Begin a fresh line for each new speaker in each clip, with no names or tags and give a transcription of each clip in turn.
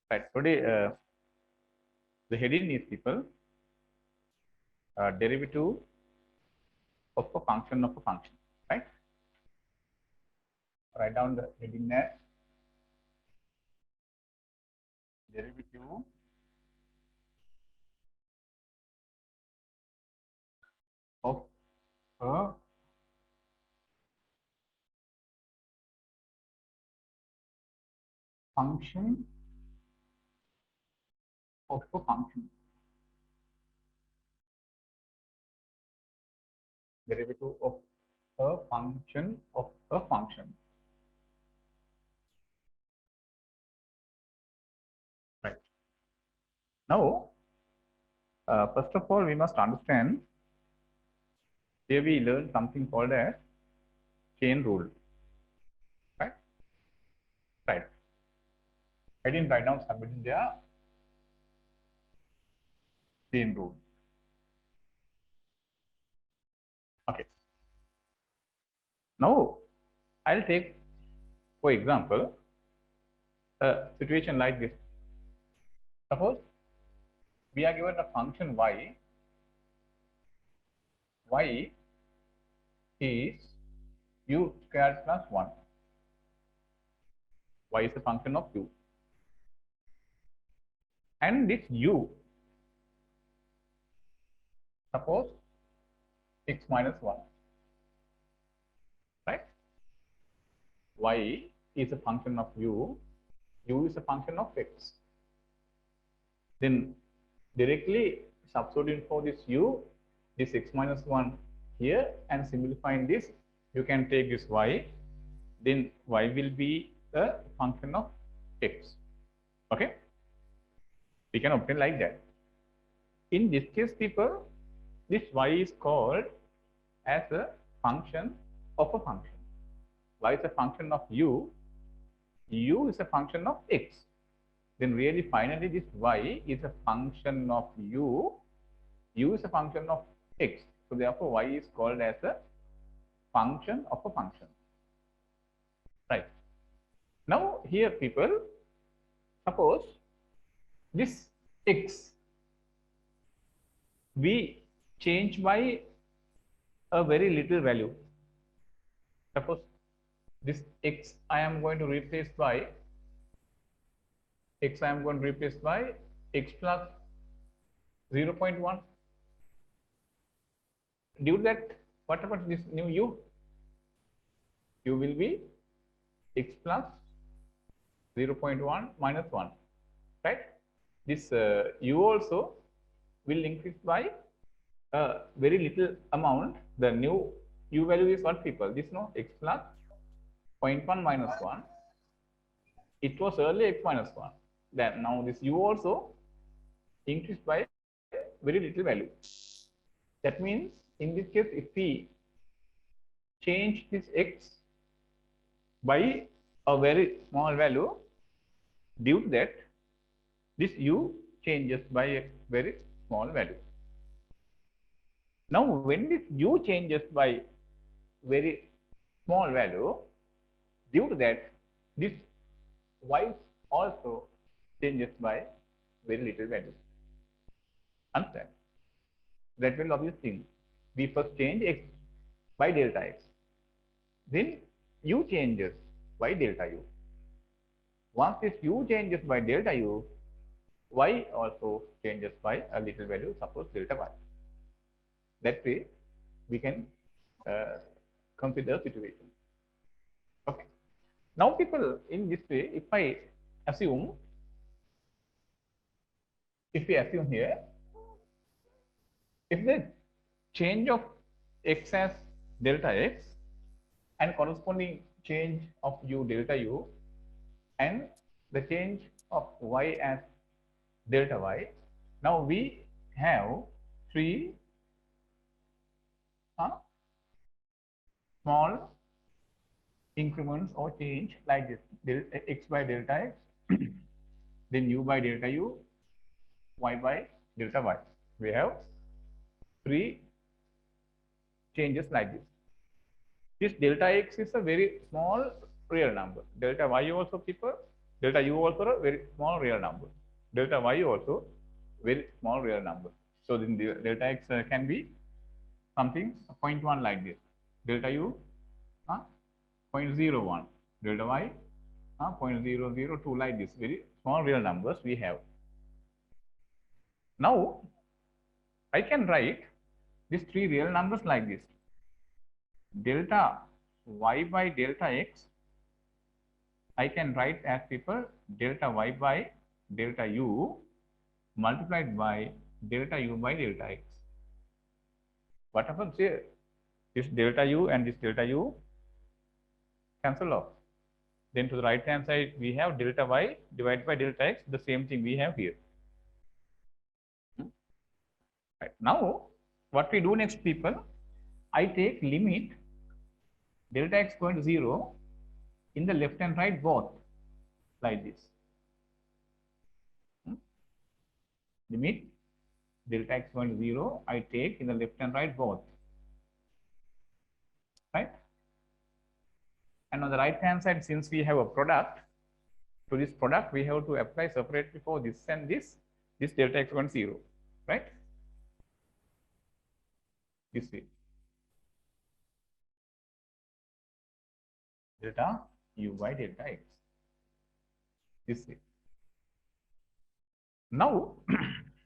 Right. Today, the heading is people derivative of a function of a function. Right. Write down the heading as derivative of a function of a function. Derivative of a function of a function. Right. Now, first of all, we must understand here we learn something called as chain rule. Right. Right. I didn't write down submitting there chain rule. Okay. Now, I'll take, for example, a situation like this. Suppose we are given a function y is u squared plus 1. Y is a function of u. And this u, suppose x minus 1. Right? Y is a function of u is a function of x. Then directly substituting for this u, this x minus 1 here, and simplifying this, you can take this y, then y will be a function of x. Okay? We can obtain like that. In this case, people, this y is called as a function of a function. Y is a function of u is a function of x. Then really finally this y is a function of u is a function of x. So therefore y is called as a function of a function. Right. Now here people, suppose this x we change by a very little value. Suppose this x I am going to replace by x plus 0.1. Due to that, what about this new u? U will be x plus 0.1 minus 1. Right? This u also will increase by a very little amount. The new u value is what, people? This no x plus 0.1 minus 1. It was earlier x minus 1. Then now this u also increased by very little value. That means in this case, if we change this x by a very small value, due to that, this u changes by a very small value. Now, when this u changes by very small value, due to that, this y also changes by very little value. Understand? That will obvious thing. We first change x by delta x. Then u changes by delta u. Once this u changes by delta u, y also changes by a little value, suppose delta y. That way, we can consider situation. Okay. Now, people, in this way, if we assume here, if the change of x as delta x and corresponding change of u delta u and the change of y as delta y, now we have three small increments or change like this: x by delta x, then u by delta u, y by delta y. We have three changes like this. This delta x is a very small real number. Delta y also, people, Delta u also a very small real number. Delta y also very small real number. So then the delta x can be something 0.1 like this. Delta u 0.01. Delta y 0.002 like this. Very small real numbers we have. Now I can write these three real numbers like this. Delta y by delta x, I can write as people delta y by delta u multiplied by delta u by delta x. What happens here? This delta u and this delta u cancel off. Then to the right hand side, we have delta y divided by delta x, the same thing we have here. Right. Now, what we do next, people, I take limit delta x going to 0 in the left and right both, like this. Limit delta x going to 0, I take in the left and right both. Right? And on the right hand side, since we have a product, to this product we have to apply separately for this and this delta x going to 0. Right? This way. Delta u by delta x. This way. Now,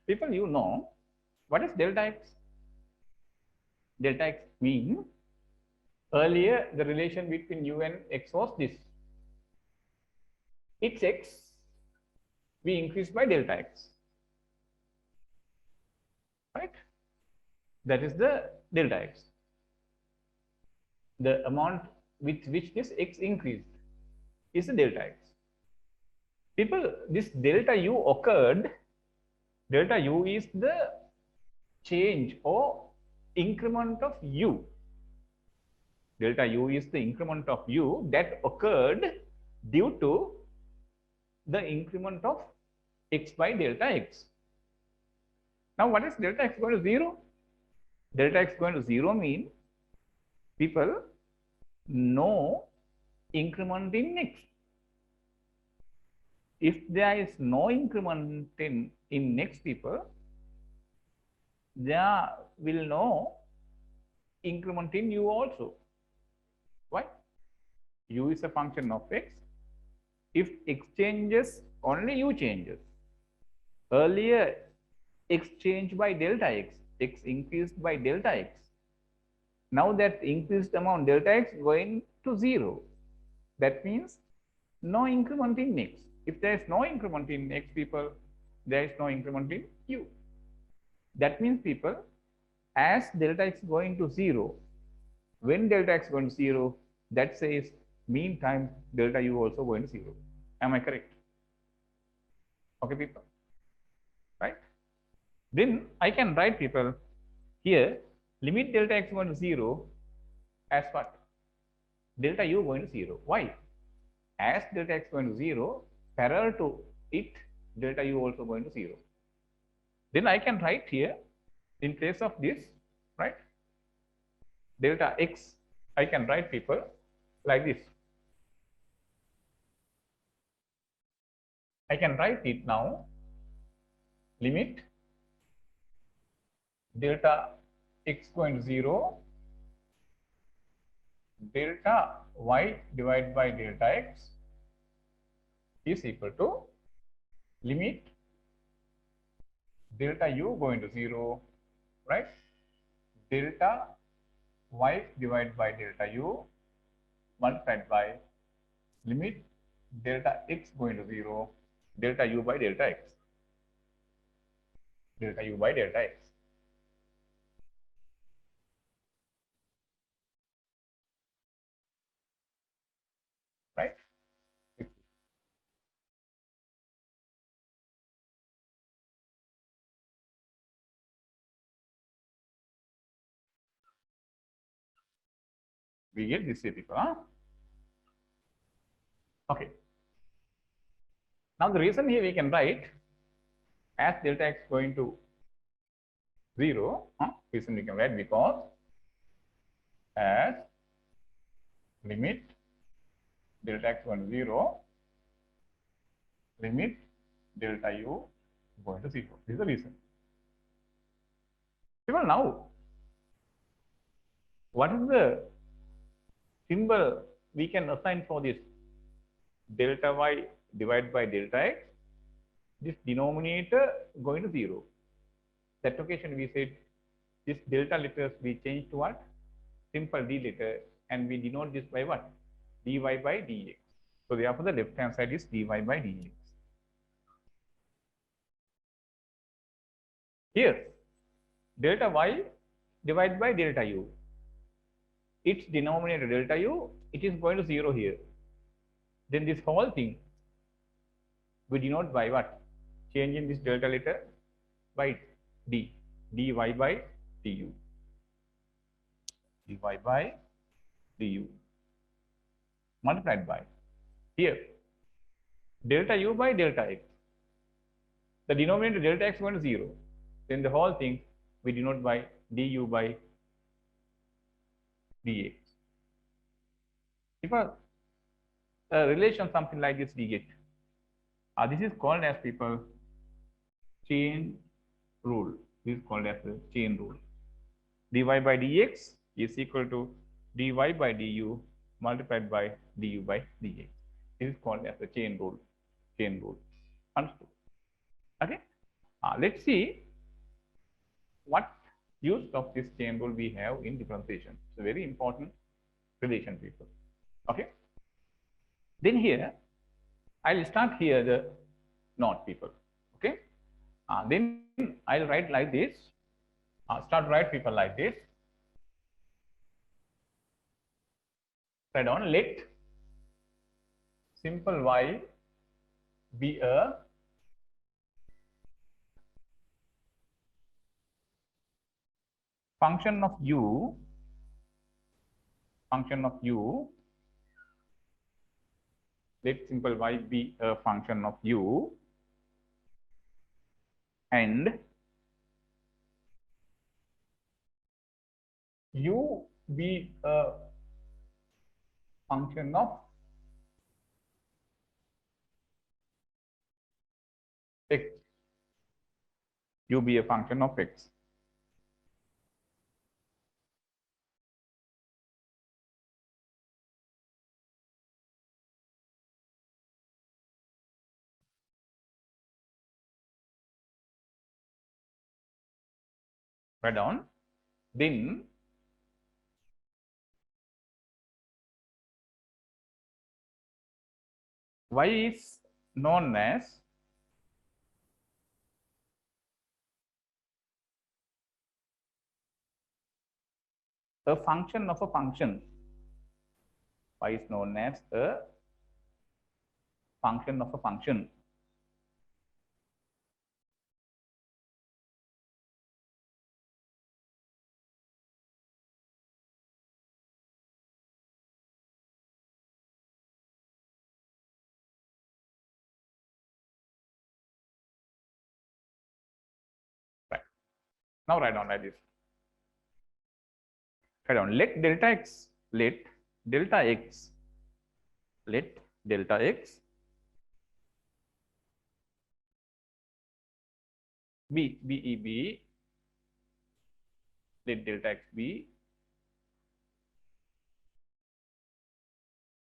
people, you know what is delta x? Delta x means earlier the relation between u and x was this. It's x, we increase by delta x. Right? That is the delta x. The amount with which this x increased is the delta x. People, this delta u occurred. Delta u is the change or increment of u. Delta u is the increment of u that occurred due to the increment of x by delta x. Now, what is delta x going to 0? Delta x going to 0 means, people, no increment in x. If there is no increment in next, people, there will no increment in u also. Why? U is a function of x. If x changes, only u changes. Earlier, x changed by delta x, x increased by delta x. Now that increased amount delta x going to 0. That means no increment in x. If there is no increment in x, people, there is no increment in u. That means, people, as delta x going to 0, when delta x going to 0, that says meantime delta u also going to 0. Am I correct? Okay, people. Right? Then I can write, people, here limit delta x going to 0 as what? Delta u going to 0. Why? As delta x going to 0, parallel to it, delta u also going to 0. Then I can write here, in place of this, right, delta x, I can write, people, like this. I can write it now, limit delta x going to 0, delta y divided by delta x is equal to limit delta u going to 0, right, delta y divided by delta u multiplied by limit delta x going to 0, delta u by delta x, delta u by delta x. Right? We get this way, people. Huh? Okay. Now the reason here we can write as delta x going to 0, reason we can write because as limit delta x going to 0, limit delta u going to 0. This is the reason. Even now, what is the symbol we can assign for this delta y divided by delta x? This denominator going to 0. That occasion we said this delta letters we change to what? Simple d letter, and we denote this by what? Dy by dx. So therefore the left hand side is dy by dx. Here, delta y divided by delta u. Its denominator delta u, it is going to 0 here. Then this whole thing we denote by what? Changing this delta letter by d, dy by du. Dy by du multiplied by here delta u by delta x. The denominator delta x going to 0. Then the whole thing we denote by du by dx. If a relation something like this we get, this is called as people chain rule. This is called as the chain rule. Dy by dx is equal to dy by du multiplied by du by dx. This is called as the chain rule. Chain rule. Understood? Okay. Let's see what use of this chain rule we have in differentiation. It's a very important relation, people. Okay. Then here, I'll start here the note, people. Okay. Then I'll write like this. Start write people like this. Write down, let simple y be a function of u, let simple y be a function of u, and u be a function of x. U be a function of x. Write down. Then y is known as a function of a function. Y is known as a function of a function. Right. Now write down like this. Write down, let delta x be let delta x be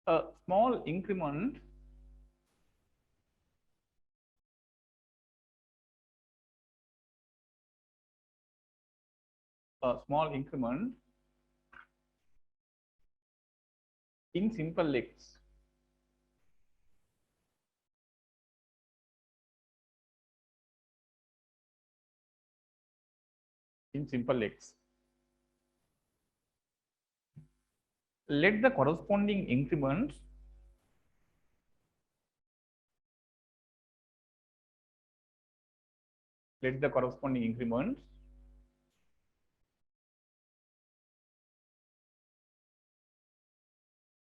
a small increment in simple x. In simple x. Let the corresponding increments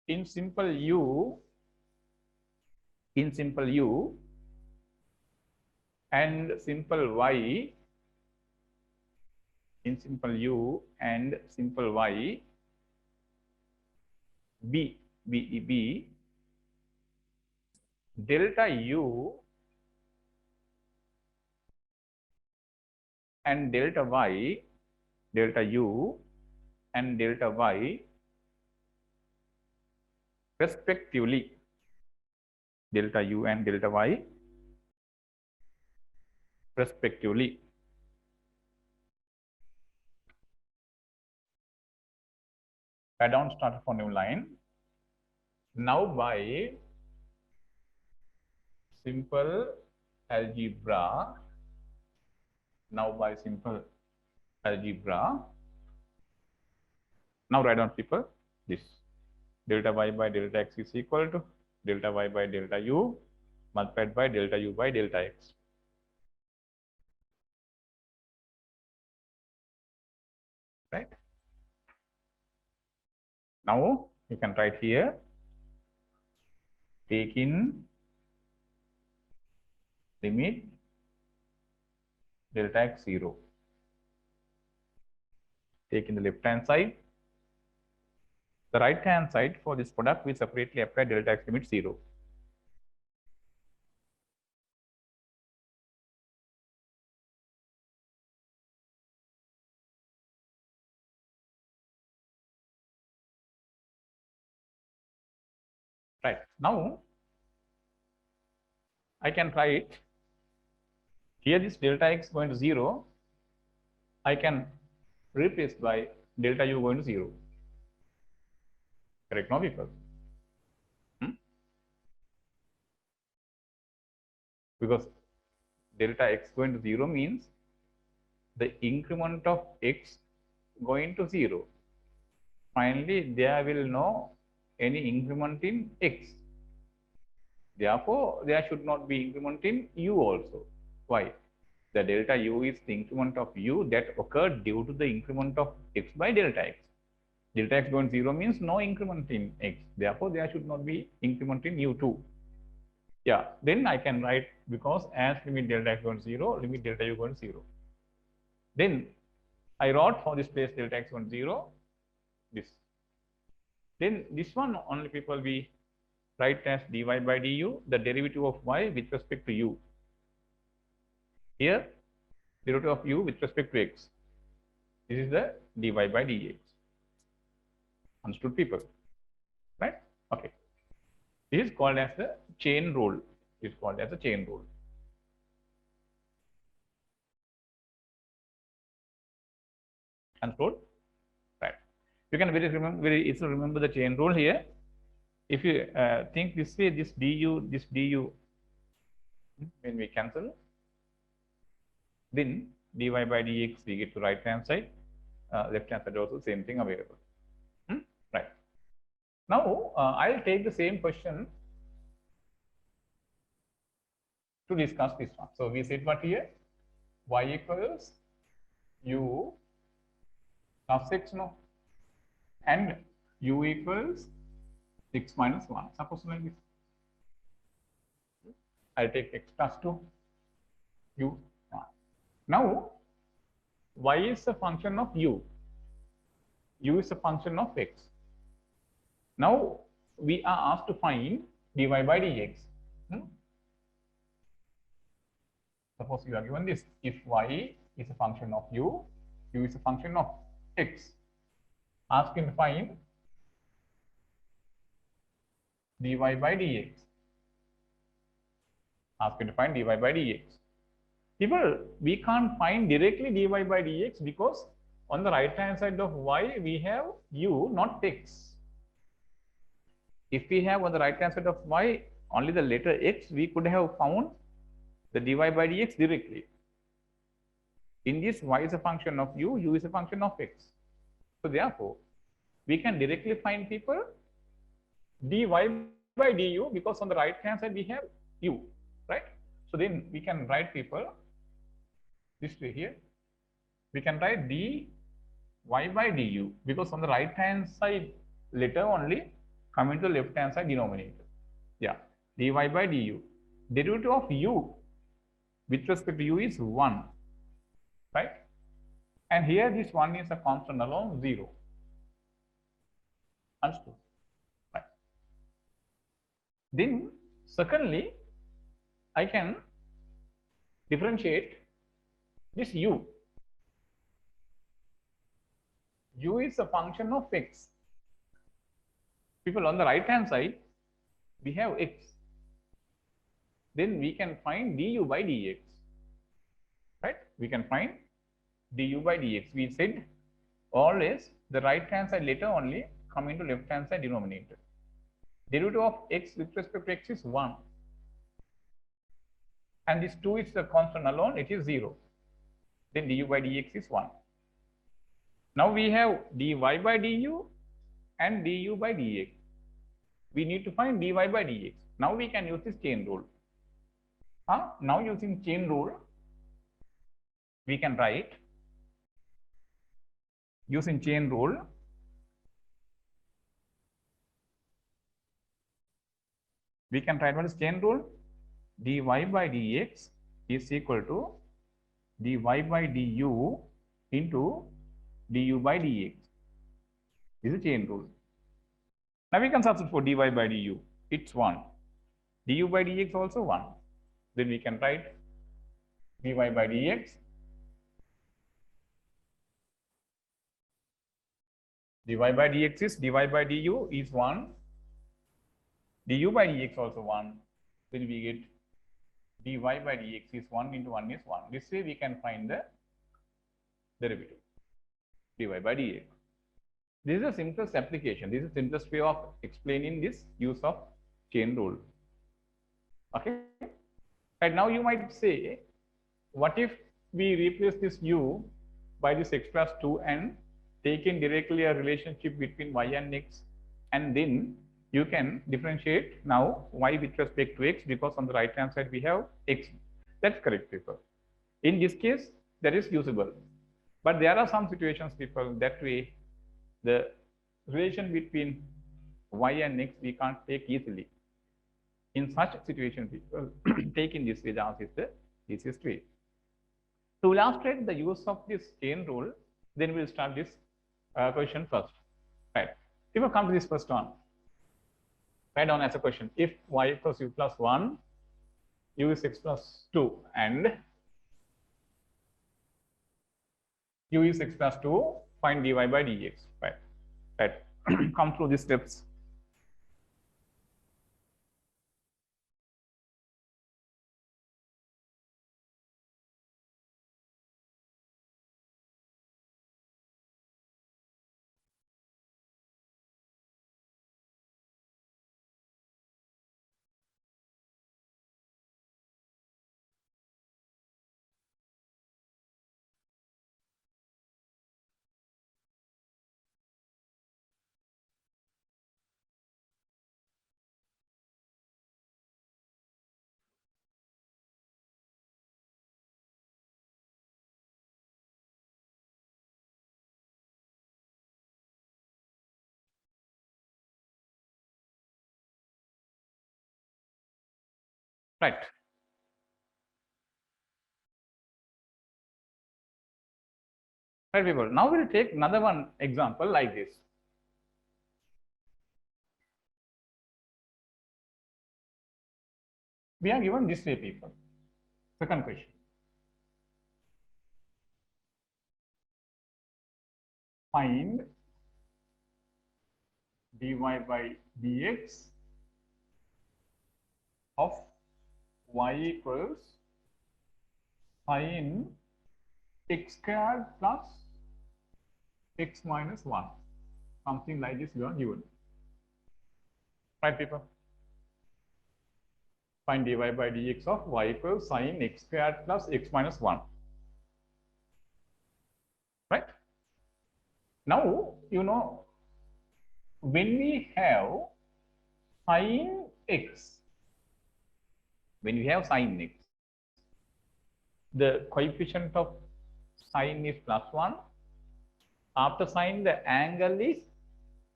in simple u and simple y be delta u and delta y, delta u and delta y respectively. Delta u and delta y respectively. Write down started for new line. Now by simple algebra, now write down people this delta y by delta x is equal to delta y by delta u multiplied by delta u by delta x. Right? Now you can write here, take in limit delta x 0. Take in the left hand side. The right hand side for this product we separately apply delta x limit 0. Right. Now I can write here this delta x going to 0. I can replace by delta u going to 0. Correct now people? Because delta x going to 0 means the increment of x going to 0. Finally, there will no any increment in x. Therefore, there should not be increment in u also. Why? The delta u is the increment of u that occurred due to the increment of x by delta x. Delta x going to 0 means no increment in x. Therefore, there should not be increment in u too. Yeah, then I can write because as limit delta x going to 0, limit delta u going to 0. Then I wrote for this place delta x going to 0, this. Then this one only people we write as dy by du, the derivative of y with respect to u. Here, derivative of u with respect to x. This is the dy by dx. Understood people? Right? Okay. This is called as the chain rule. It is called as a chain rule. Understood? Right. You can very easily remember the chain rule here. If you think this way, this du, when we cancel, then dy by dx we get to right hand side, left hand side also same thing available. Right. Now I'll take the same question to discuss this one. So we said what here? Y equals u plus x, no, and u equals 6 minus 1. Suppose like this. I'll take x plus 2 u. Now y is a function of u is a function of x. Now we are asked to find dy by dx. Suppose you are given this, if y is a function of u is a function of x, ask him to find dy by dx. Ask him to find dy by dx. People, we can't find directly dy by dx because on the right hand side of y we have u, not x. If we have on the right hand side of y only the letter x, we could have found the dy by dx directly. In this, y is a function of u is a function of x. So therefore, we can directly find people dy by du because on the right hand side we have u, right? So then we can write people this way here. We can write dy by du because on the right hand side letter only coming to the left hand side denominator. Yeah, dy by du. Derivative of u with respect to u is 1, right? And here this 1 is a constant alone, 0. Understood? Right. Then secondly, I can differentiate this u. u is a function of x. People, on the right hand side, we have x. Then we can find du by dx. Right? We can find du by dx. We said always the right hand side letter only come into left hand side denominator. Derivative of x with respect to x is 1. And this 2 is the constant alone, it is 0. Then du by dx is 1. Now we have dy by du and du by dx. We need to find dy by dx. Now we can use this chain rule. Now using chain rule, we can write, using chain rule, we can write what is chain rule? Dy by dx is equal to dy by du into du by dx. This is chain rule. Now we can substitute for dy by du. It's 1. Du by dx also 1. Then we can write dy by dx. Dy by dx is dy by du is 1. Du by dx also 1. Then we get dy by dx is 1 into 1 is 1. This way we can find the derivative, dy by dx. This is the simplest application. This is the simplest way of explaining this use of chain rule. Okay. Right, now you might say, what if we replace this u by this x plus 2 and take in directly a relationship between y and x, and then you can differentiate now y with respect to x, because on the right hand side we have x. That's correct, people. In this case, that is usable. But there are some situations, people, that way the relation between y and x we can't take easily. In such situation, people take in this way, the answer is the easiest way. To illustrate the use of this chain rule, then we'll start this question first. Right. If we come to this first one, write down as a question: if y equals u plus 1, u is x plus 2, and u is x plus 2, find dy by dx. Right. Right. Come through these steps. Right. Right, people. Now we'll take another one example like this. We are given this way, people. Second question. Find dy by dx of y equals sin x squared plus x minus 1. Something like this you are given. Right, people? Find dy by dx of y equals sin x squared plus x minus 1. Right? Now, you know, when we have sin x, the coefficient of sin is plus 1. After sin, the angle is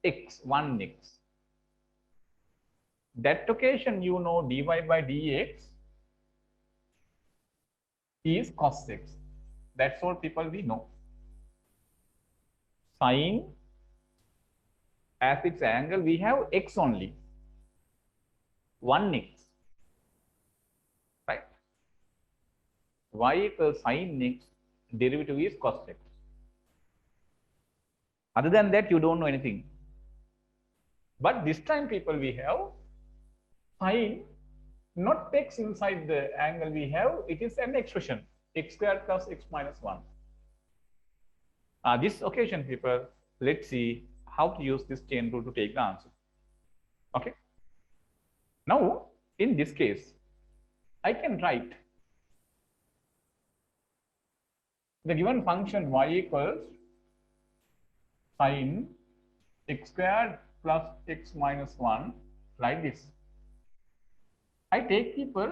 x, 1x. That occasion, you know, dy by dx is cos x. That's all, people, we know. Sin, as its angle, we have x only, 1x. Right? Y equals sin x, derivative is cos x. Other than that, you don't know anything. But this time, people, we have sine, not x inside the angle we have, it is an expression, x squared plus x minus 1. This occasion, people, let's see how to use this chain rule to take the answer. Okay. Now, in this case, I can write the given function y equals sine x squared plus x minus 1 like this. I take, people,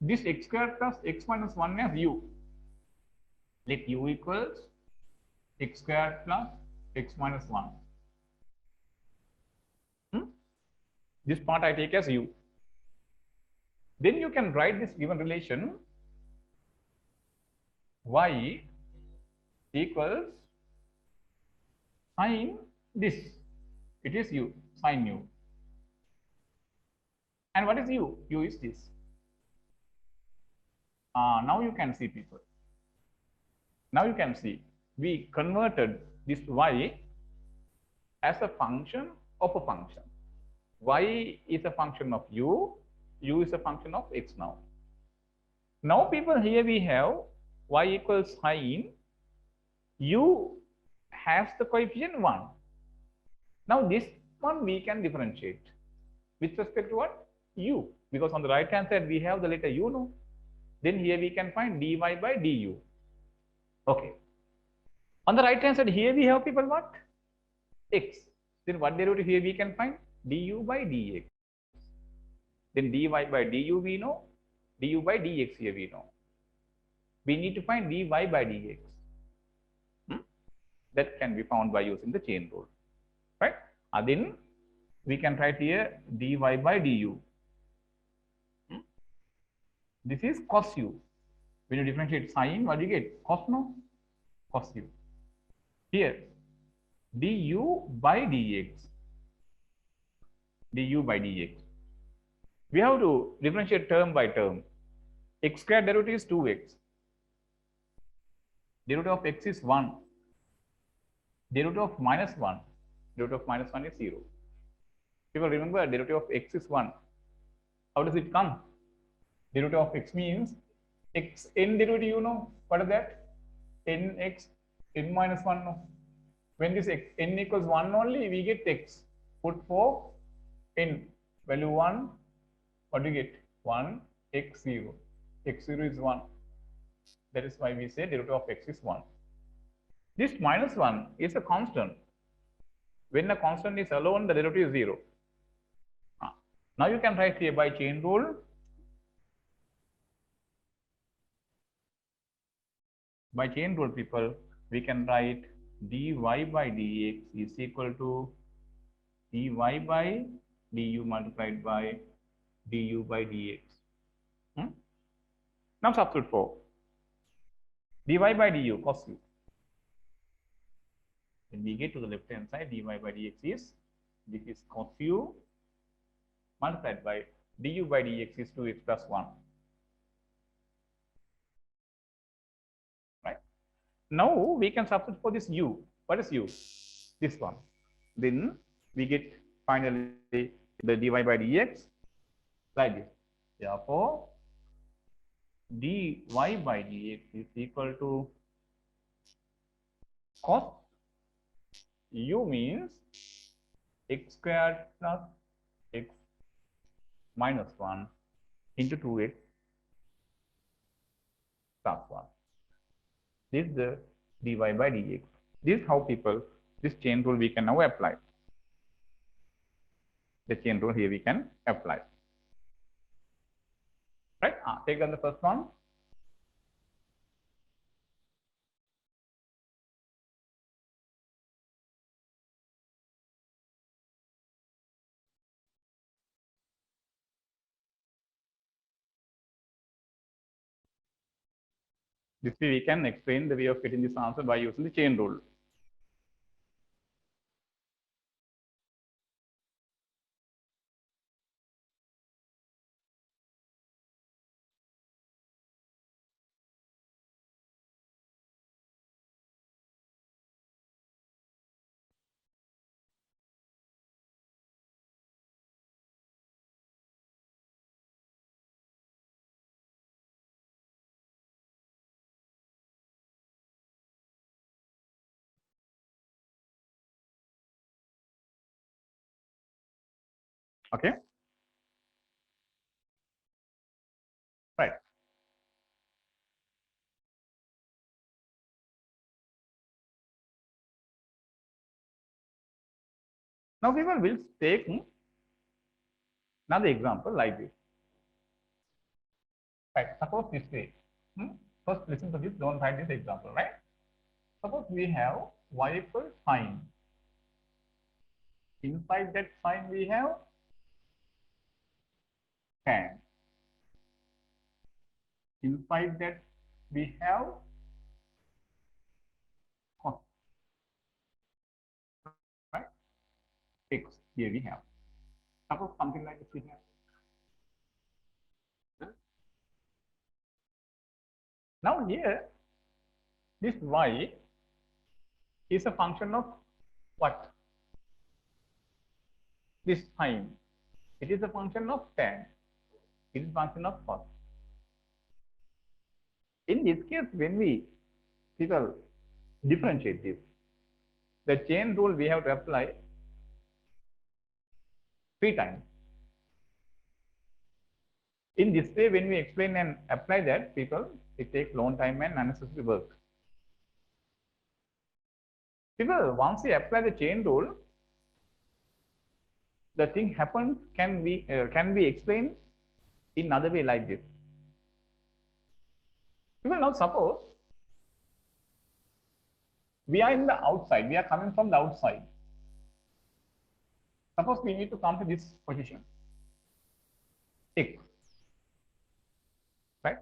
this x squared plus x minus 1 as u. Let u equals x squared plus x minus 1. This part I take as u. Then you can write this given relation y equals sine this. It is u, sine u. And what is u? U is this. Now you can see, people. Now you can see we converted this y as a function of a function. Y is a function of u is a function of x now. Now, people, here we have y equals sine, u has the coefficient 1. Now, this one we can differentiate with respect to what? U, because on the right hand side we have the letter u, no? Then here we can find dy by du. Okay. On the right hand side here we have, people, what? X. Then what derivative here we can find? Du by dx. Then dy by du we know, du by dx here we know. We need to find dy by dx. That can be found by using the chain rule, right? Then we can write here dy by du. This is cos u. When you differentiate sine, what do you get? Cos, no? Cos u. Here, du by dx. Du by dx. We have to differentiate term by term. X squared derivative is 2x. Derivative of x is 1. Derivative of minus 1. Derivative of minus 1 is 0. People remember derivative of x is 1. How does it come? Derivative of x means x n derivative, you know. What is that? Nx n minus 1, no. When this x, n equals 1 only, we get x. Put for n, value 1. What do you get? 1 x0. x0 is 1. That is why we say derivative of x is 1. This minus 1 is a constant. When a constant is alone, the derivative is 0. Now you can write here by chain rule. By chain rule, people, we can write dy by dx is equal to dy by du multiplied by du by dx. Now substitute for dy by du cos u. When we get to the left hand side, dy by dx is, this is cos u multiplied by du by dx is 2x plus 1. Right? Now we can substitute for this u. What is u? This one. Then we get finally the dy by dx like this. Therefore, dy by dx is equal to cos u means x squared plus x minus 1 into 2x plus 1. This is the dy by dx. This is how, people, this chain rule we can now apply. The chain rule here we can apply. Right? Take on the first one. This way we can explain the way of getting this answer by using the chain rule. Okay, right. Now people will take another example like this. Right. Suppose this way. First, listen to this. Don't write this example. Right. Suppose we have y equals sine. Inside that sine we have tan. Inside that we have cos. Right. X. Here we have. Suppose something like this we have. Now here, this y is a function of what? This sine. It is a function of tan. It is a function of cos. In this case, when we people differentiate this, the chain rule we have to apply 3 times. In this way, when we explain and apply that, people, it takes long time and unnecessary work. People, once we apply the chain rule, the thing happens can be explained in another way like this. People, now suppose we are in the outside, we are coming from the outside. Suppose we need to come to this position, X, right?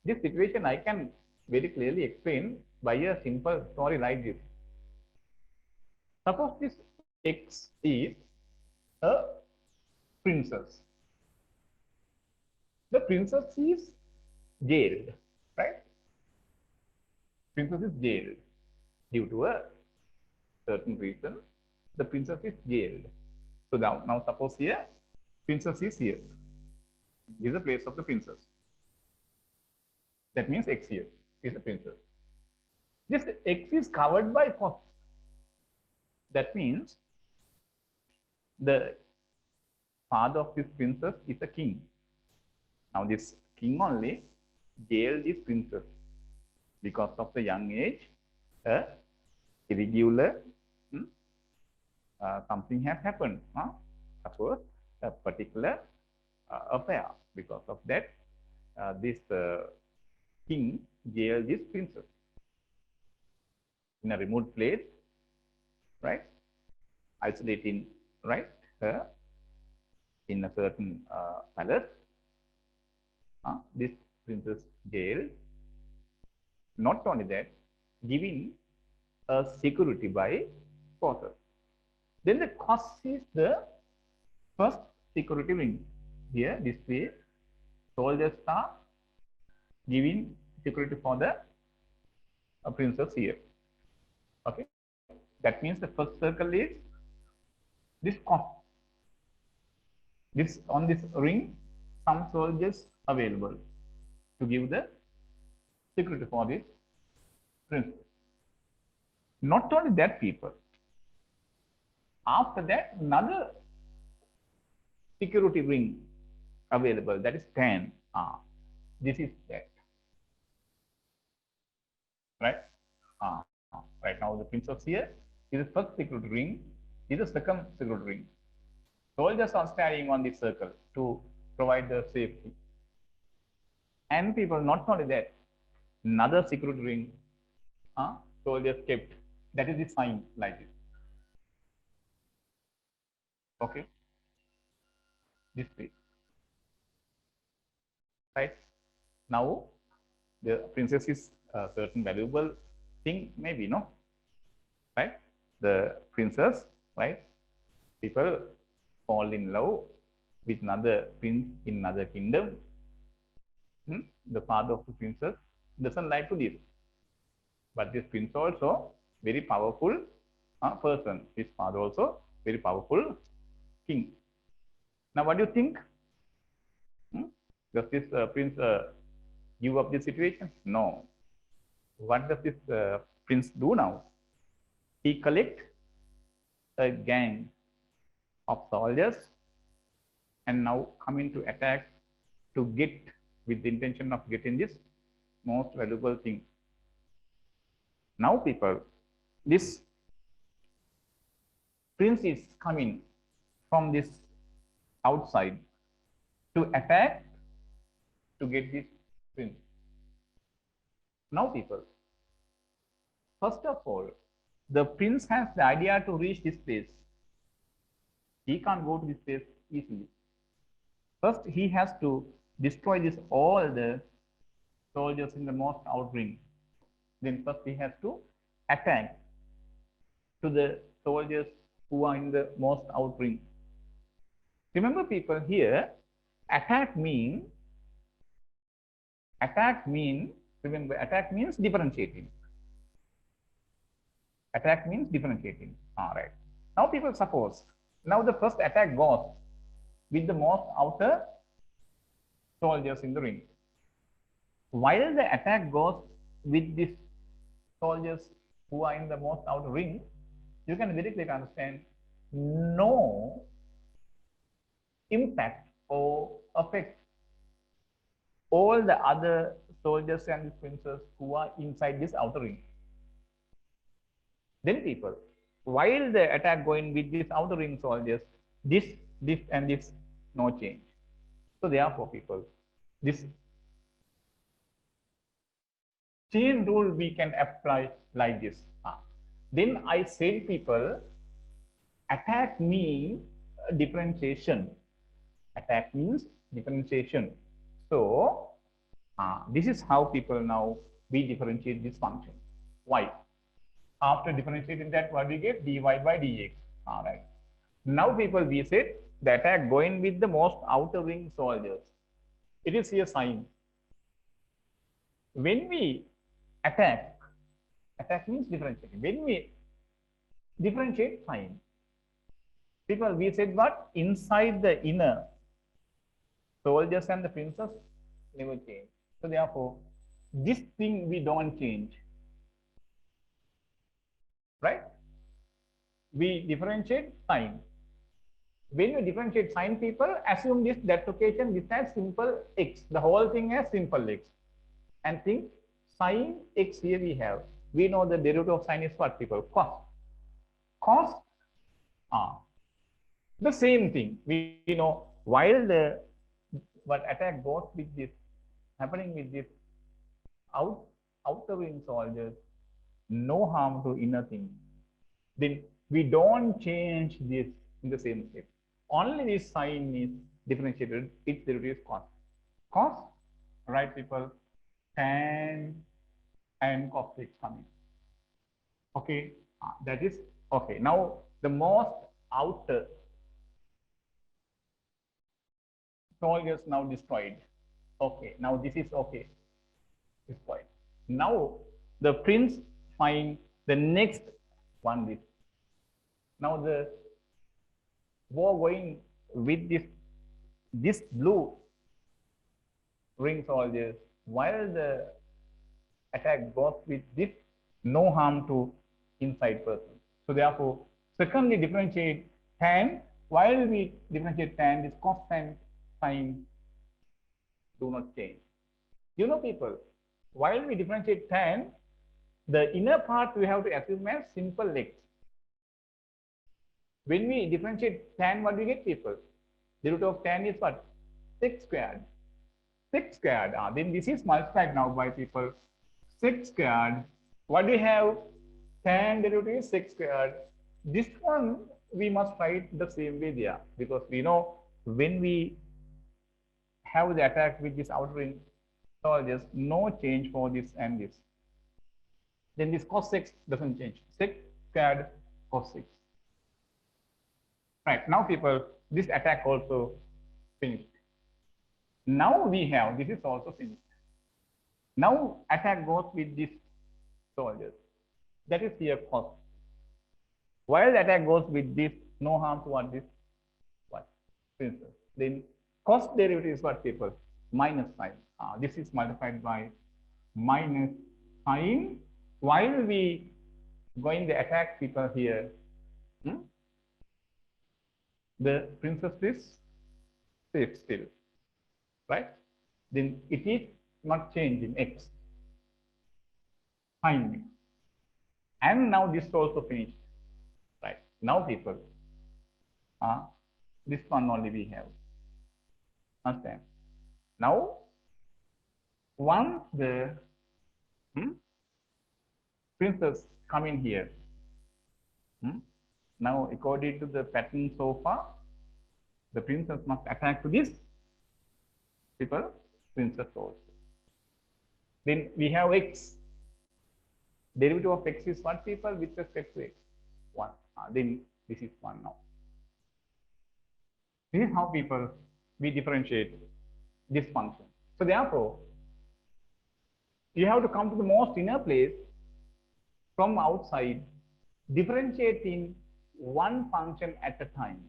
This situation I can very clearly explain by a simple story like this. Suppose this X is a princess. The princess is jailed, right? Princess is jailed due to a certain reason. The princess is jailed. So now suppose here, princess is here. This is the place of the princess. That means X here is the princess. This X is covered by cos. That means the father of this princess is a king. Now this king only jailed this princess because of the young age, irregular, something has happened. Suppose a particular affair. Because of that, this king jailed this princess in a remote place, right? Isolating, right, her in a certain palace. This princess jailed. Not only that, giving a security by causes. Then the cause is the first security ring. Here, this way, soldiers are giving security for the princess here. Okay, that means the first circle is this cause. This on this ring, some soldiers available to give the security for this princess. Not only that, people. After that, another security ring available, that is 10. This is that. Right? Right now, the princess here is the first security ring, is the second security ring. Soldiers are standing on this circle to provide the safety. And people, not only that, another security ring, soldiers kept. That is the sign like this. Okay? This way. Right? Now, the princess is a certain valuable thing, maybe, no? Right? The princess, right? People fall in love with another prince in another kingdom. The father of the princess doesn't like to this. But this prince also very powerful person. His father also very powerful king. Now, what do you think? Does this prince give up this situation? No. What does this prince do now? He collect a gang of soldiers and now coming to attack to get with the intention of getting this most valuable thing. Now people, this prince is coming from this outside to attack to get this prince. Now people, first of all, the prince has the idea to reach this place. He can't go to this place easily. First, he has to destroy this all the soldiers in the most out ring. Then first he has to attack to the soldiers who are in the most out ring. Remember people here, attack means remember attack means differentiating. Attack means differentiating. All right. Now people suppose, now the first attack goes with the most outer soldiers in the ring. While the attack goes with these soldiers who are in the most outer ring, you can very clearly understand no impact or affect all the other soldiers and princes who are inside this outer ring. Then people, while the attack going with this outer ring soldiers, this and this no change. So therefore people, this chain rule we can apply like this. Then I said people, attack means differentiation. Attack means differentiation. So this is how people now we differentiate this function. Why? After differentiating that, what we get? Dy by dx. All right. Now people, we said the attack going with the most outer ring soldiers. It is here sign. When we attack means differentiating. When we differentiate sign, people, we said what? Inside the inner soldiers and the princes never change. So therefore, this thing we don't change. Right? We differentiate sign. When you differentiate sign, people assume this that location this has simple x. The whole thing has simple x. And think sin x here we have. We know the derivative of sin is what people? Cos. Cos the same thing. We know while the attack goes with this happening with this outer wing soldiers, no harm to inner thing. Then we don't change this in the same step. Only this sign is differentiated. Its derivative is cos. Cos, right people? Tan and cos x coming. Okay, that is okay. Now the most outer soldiers now destroyed. Okay, now this is okay. Destroyed. Now the prince find the next one this. Now the war going with this blue ring soldiers, while the attack goes with this, no harm to inside person. So therefore, secondly differentiate tan. While we differentiate tan, this cos and sin do not change. You know people, while we differentiate tan, the inner part we have to assume as simple x. When we differentiate tan, what do we get people? The root of tan is what? 6 squared. 6 squared. Then this is multiplied now by people. 6 squared. What do we have? Tan derivative is 6 squared. This one we must write the same way there, because we know when we have the attack with this outer ring soldiers, no change for this and this. Then this cos 6 doesn't change. 6 squared cos 6. Right, now people, this attack also finished. Now we have, this is also finished. Now attack goes with this soldiers. That is here cos. While the attack goes with this, no harm to what this? What? Princess. Then cos derivative is what people? Minus sign. This is multiplied by minus sign. While we going to attack people here, the princess is safe still, right? Then it is not change in x. Fine. And now this also finished, right? Now people, this one only we have. Understand? Now, once the princess come in here, now according to the pattern so far, the princess must attack to this people, princess also. Then we have x. Derivative of x is what people with respect to x? 1. Then this is 1 now. This is how people we differentiate this function. So therefore, you have to come to the most inner place from outside, differentiating one function at a time.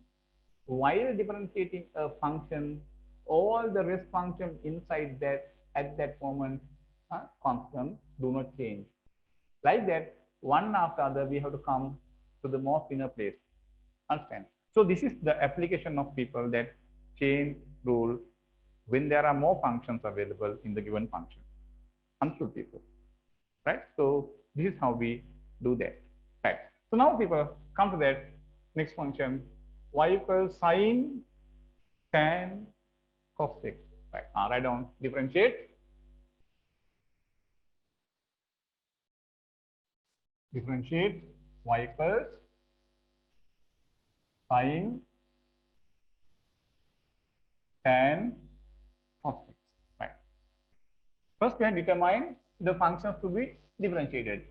While differentiating a function, all the rest function inside that at that moment constant do not change. Like that, one after other, we have to come to the most inner place. Understand? So this is the application of people that chain rule when there are more functions available in the given function. Understood, people? Right? So this is how we do that. Right. So now people come to that next function, y equals sine tan cos x. Right. Write down differentiate. Differentiate y equals sine tan cos x. Right. First, we have determined the functions to be differentiated.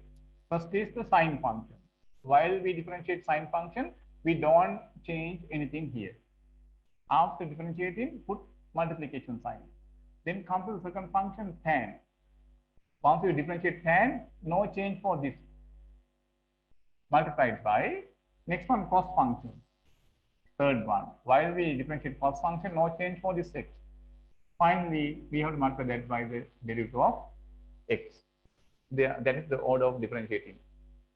First is the sine function. While we differentiate sine function, we don't change anything here. After differentiating, put multiplication sign. Then come to the second function, tan. Once you differentiate tan, no change for this. Multiplied by next one, cos function. Third one, while we differentiate cos function, no change for this x. Finally, we have to multiply that by the derivative of x. That is the order of differentiating.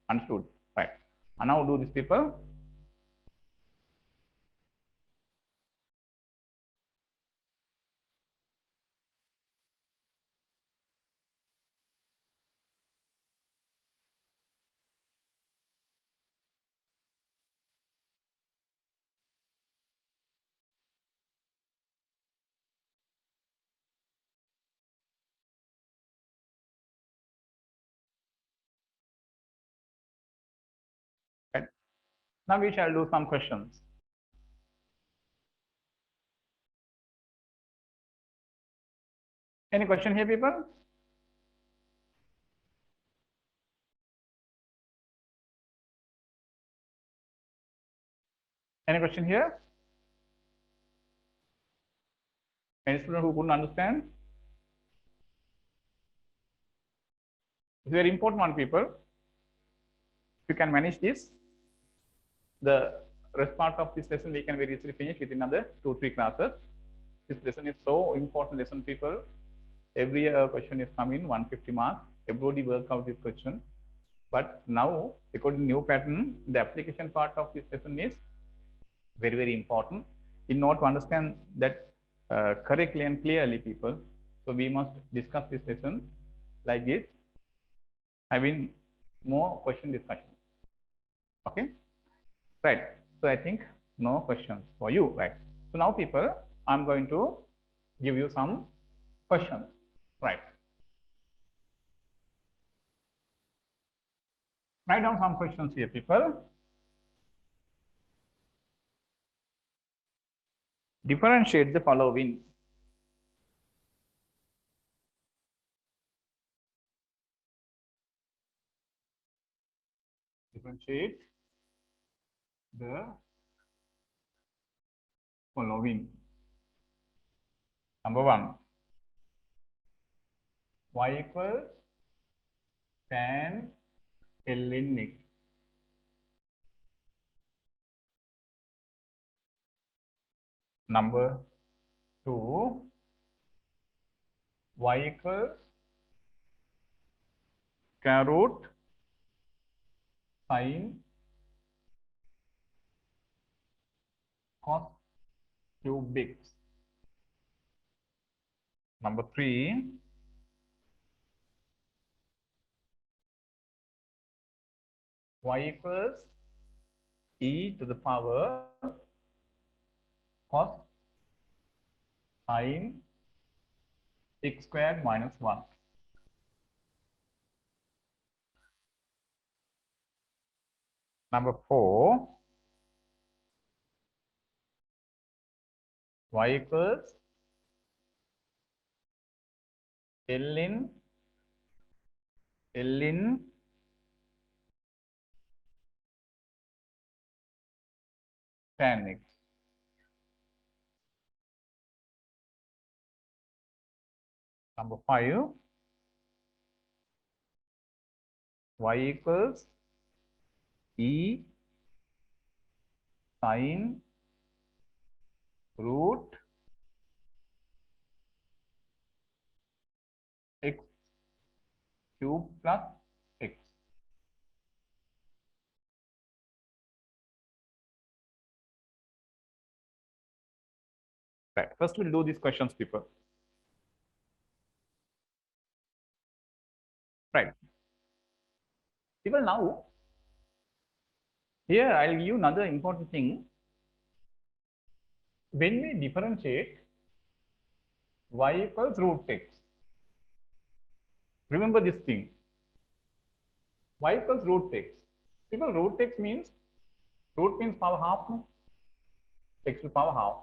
Understood? Right. And now do this, people. Right. Now we shall do some questions. Any question here, people? Any question here? Any student who couldn't understand? It's very important one, people. If you can manage this, the rest part of this lesson we can very easily finish within another 2-3 classes. This lesson is so important lesson, people. Every year a question is coming, 150 marks. Everybody work out this question. But now, according to new pattern, the application part of this lesson is very, very important. In order to understand that correctly and clearly, people, so we must discuss this lesson like this, having more question discussion. Okay? Right. So I think no questions for you, right? So now, people, I'm going to give you some questions, right? Write down some questions here, people. Differentiate the following. Differentiate the following. Number 1, y equals tan ln x. Number 2, y equals square root sine cos cube x. Number 3, y equals e to the power cos sine x squared minus 1. Number 4, y equals L in tan x. Number 5, y equals e sine root x cube plus x. Right. First, we'll do these questions, people. Right. People, now, here I'll give you another important thing. When we differentiate y equals root x, remember this thing. Y equals root x. People, root x means, root means power half, no? X to power half.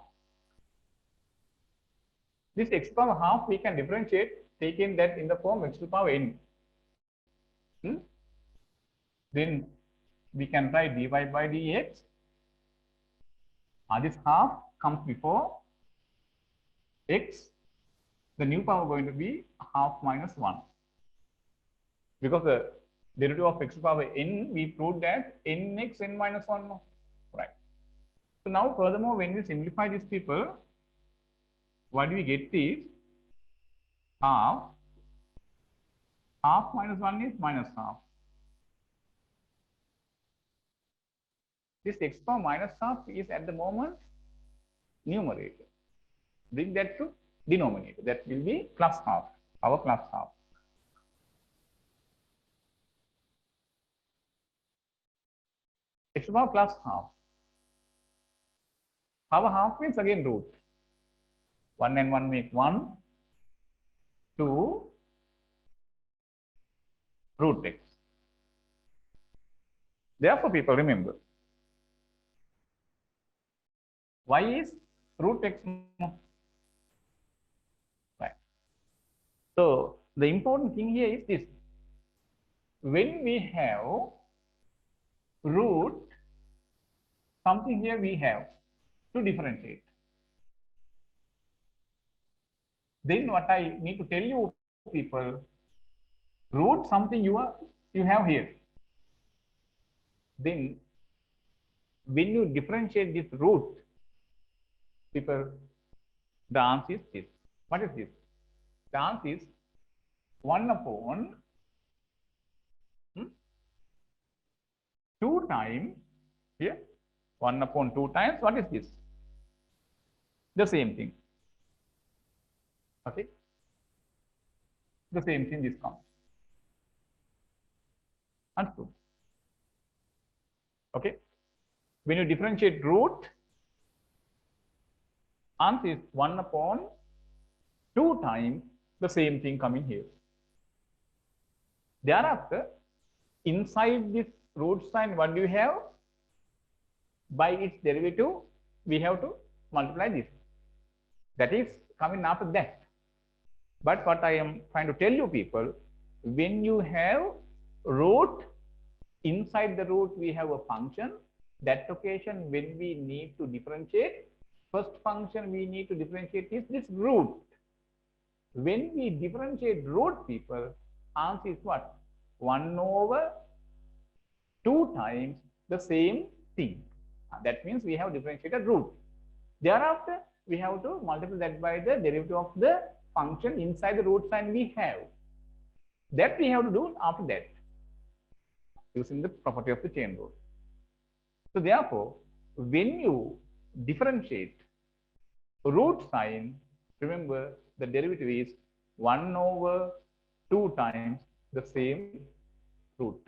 This x to power half we can differentiate, taking that in the form x to power n. Then we can write dy by dx. This half comes before x. The new power going to be half minus 1. Because the derivative of x to power n, we proved that nx n minus 1. No? Right. So now furthermore, when we simplify these people, what do we get is half minus 1 is minus half. This x power minus half is at the moment numerator. Bring that to denominator. That will be plus half, our plus half. X power plus half. Power half means again root. 1 and 1 make 1, 2 root x. Therefore, people remember, y is root x. Right. So the important thing here is this. When we have root, something here we have to differentiate. Then what I need to tell you people, root something you have here. Then when you differentiate this root, people, the answer is this. What is this? The answer is 1 upon 2 times here. 1 upon 2 times. What is this? The same thing. Okay. The same thing this comes. Understood? Okay. When you differentiate root, answer is 1 upon 2 times the same thing coming here. Thereafter, inside this root sign, what do you have? By its derivative, we have to multiply this. That is coming after that. But what I am trying to tell you people, when you have root, inside the root we have a function. That occasion when we need to differentiate, first function we need to differentiate is this root. When we differentiate root people, answer is what? 1 over 2 times the same thing. That means we have differentiated root. Thereafter, we have to multiply that by the derivative of the function inside the root sign we have. That we have to do after that, using the property of the chain rule. So therefore, when you differentiate root sign, remember the derivative is 1 over 2 times the same root.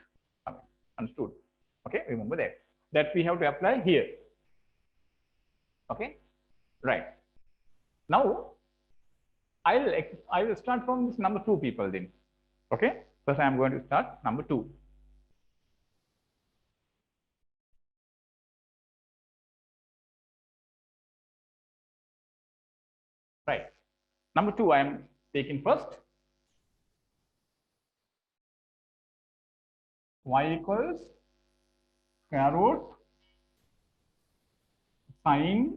I mean, understood? Okay, remember that. That we have to apply here. Okay, right. Now, I will start from this number 2 people then. Okay, first I am going to start number 2. Right. Number 2 I am taking first. Y equals square root sine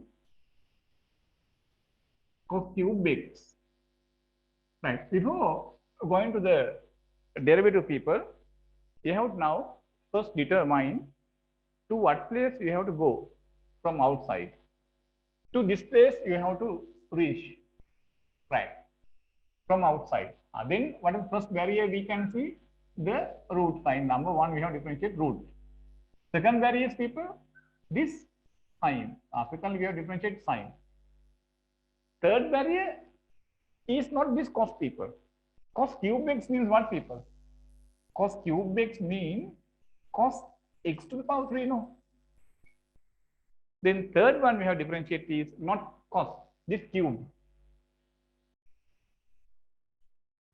cos cube x. Right. Before going to the derivative people, you have to now first determine to what place you have to go from outside. To this place you have to reach. Right. From outside. Then what is the first barrier we can see? The root sign. Number 1 we have to differentiate root. Second barrier is people, this sign. Second we have to differentiate sign. Third barrier is not this cos people. Cos cube x means what people? Cos cube x means cos x to the power 3, no? Then third one we have differentiate is not cos, this cube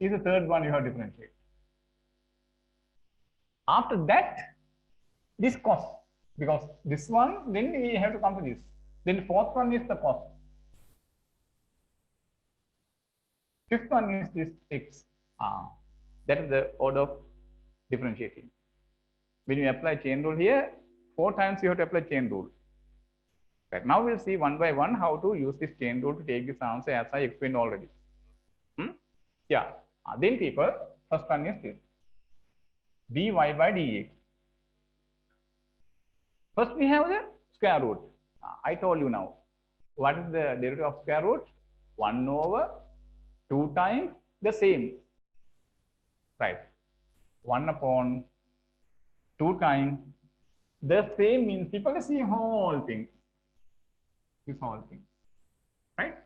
is the third one you have differentiate. After that, this cos, because this one, then we have to come to this. Then fourth one is the cos. Fifth one is this x. That is the order of differentiating. When you apply chain rule here, 4 times you have to apply chain rule. Right. Now we'll see one by one how to use this chain rule to take this answer as I explained already. Yeah. Then people, first one is this. dy by dx. First we have the square root. I told you now. What is the derivative of square root? 1 over 2 times the same. Right. 1 upon 2 times the same means people see whole thing. This whole thing. Right?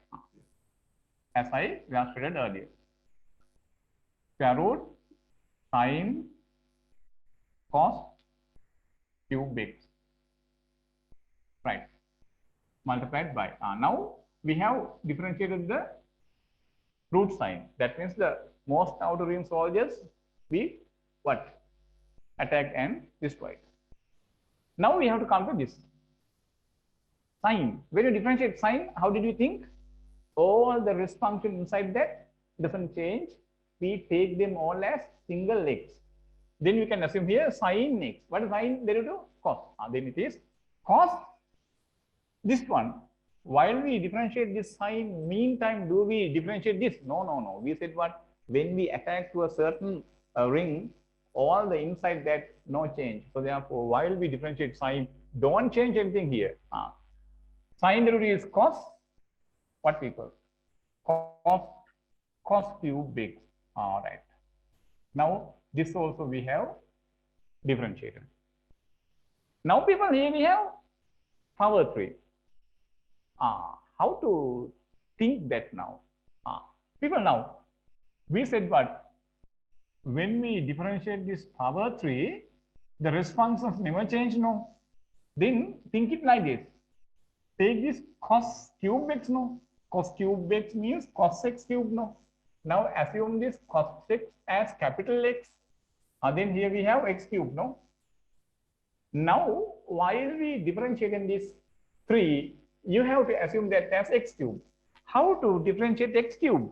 As I illustrated earlier. Square root sine cos cube x. Right. Multiplied by. Now we have differentiated the root sign. That means the most outer ring soldiers we what? Attack and destroy. Now we have to come to this. Sign. When you differentiate sign, how did you think? All the rest function inside that doesn't change. We take them all as single x. Then we can assume here sin x. What is sin derivative? Cos. Then it is cos this one. While we differentiate this sign, meantime, do we differentiate this? No, no, no. We said what? When we attack to a certain ring, all the inside that no change. So therefore, while we differentiate sign, don't change anything here. Sin derivative is cos. What people? Cos cube x. All right. Now this also we have differentiated. Now people here we have power 3. How to think that now? People now, we said what? When we differentiate this power 3, the rest functions never change, no? Then think it like this. Take this cos cube x, no? Cos cube x means cos x cube, no? Now assume this cos x as capital X. Then here we have x cube, no? Now, while we differentiate in this 3, you have to assume that as x cube. How to differentiate x cube?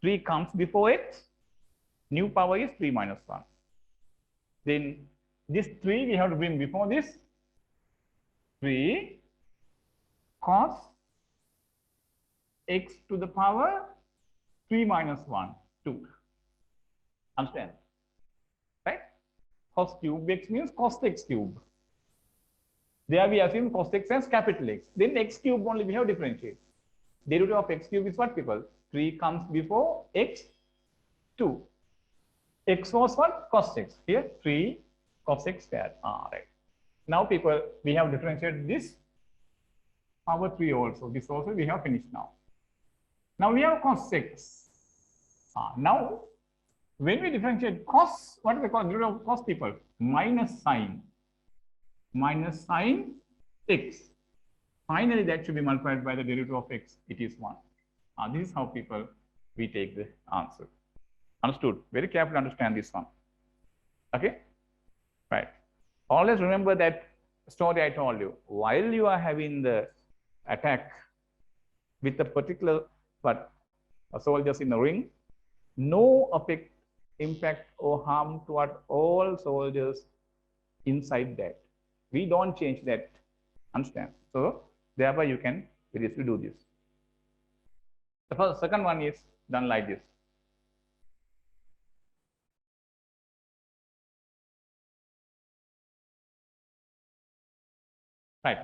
3 comes before x. New power is 3 minus 1. Then this 3 we have to bring before this. 3 cos x to the power 3 minus 1, 2. Understand? Right? Cos cube x means cos x cube. There we assume cos x as capital X. Then x cube only we have differentiate. Derivative of x cube is what people? 3 comes before x, 2. X was what? Cos x. Here 3 cos x squared. Right. Now people, we have differentiated this power 3 also. This also we have finished now. Now we have cos x. Now, when we differentiate cos, what is the cos? Derivative of cos, people? Minus sine x. Finally, that should be multiplied by the derivative of x. It is 1. This is how, people, we take the answer. Understood? Very carefully understand this one. Okay? Right. Always remember that story I told you. While you are having the attack with a particular soldiers in the ring, no impact or harm toward all soldiers inside that. We don't change that. Understand? So thereby you can very easily do this. The second one is done like this. Right.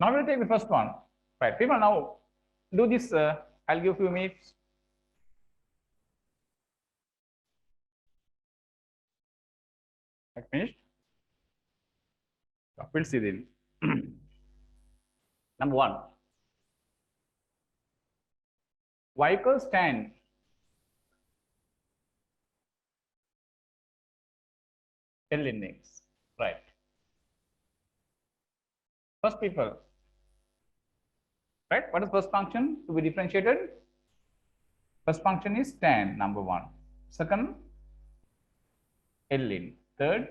Now we'll take the first one. Right. People, now do this. I'll give you minutes. I finished. We'll see then. Number 1. Y equals tan L in x. Right. First, people. Right. What is first function to be differentiated? First function is tan, number 1. Second, L in. Third,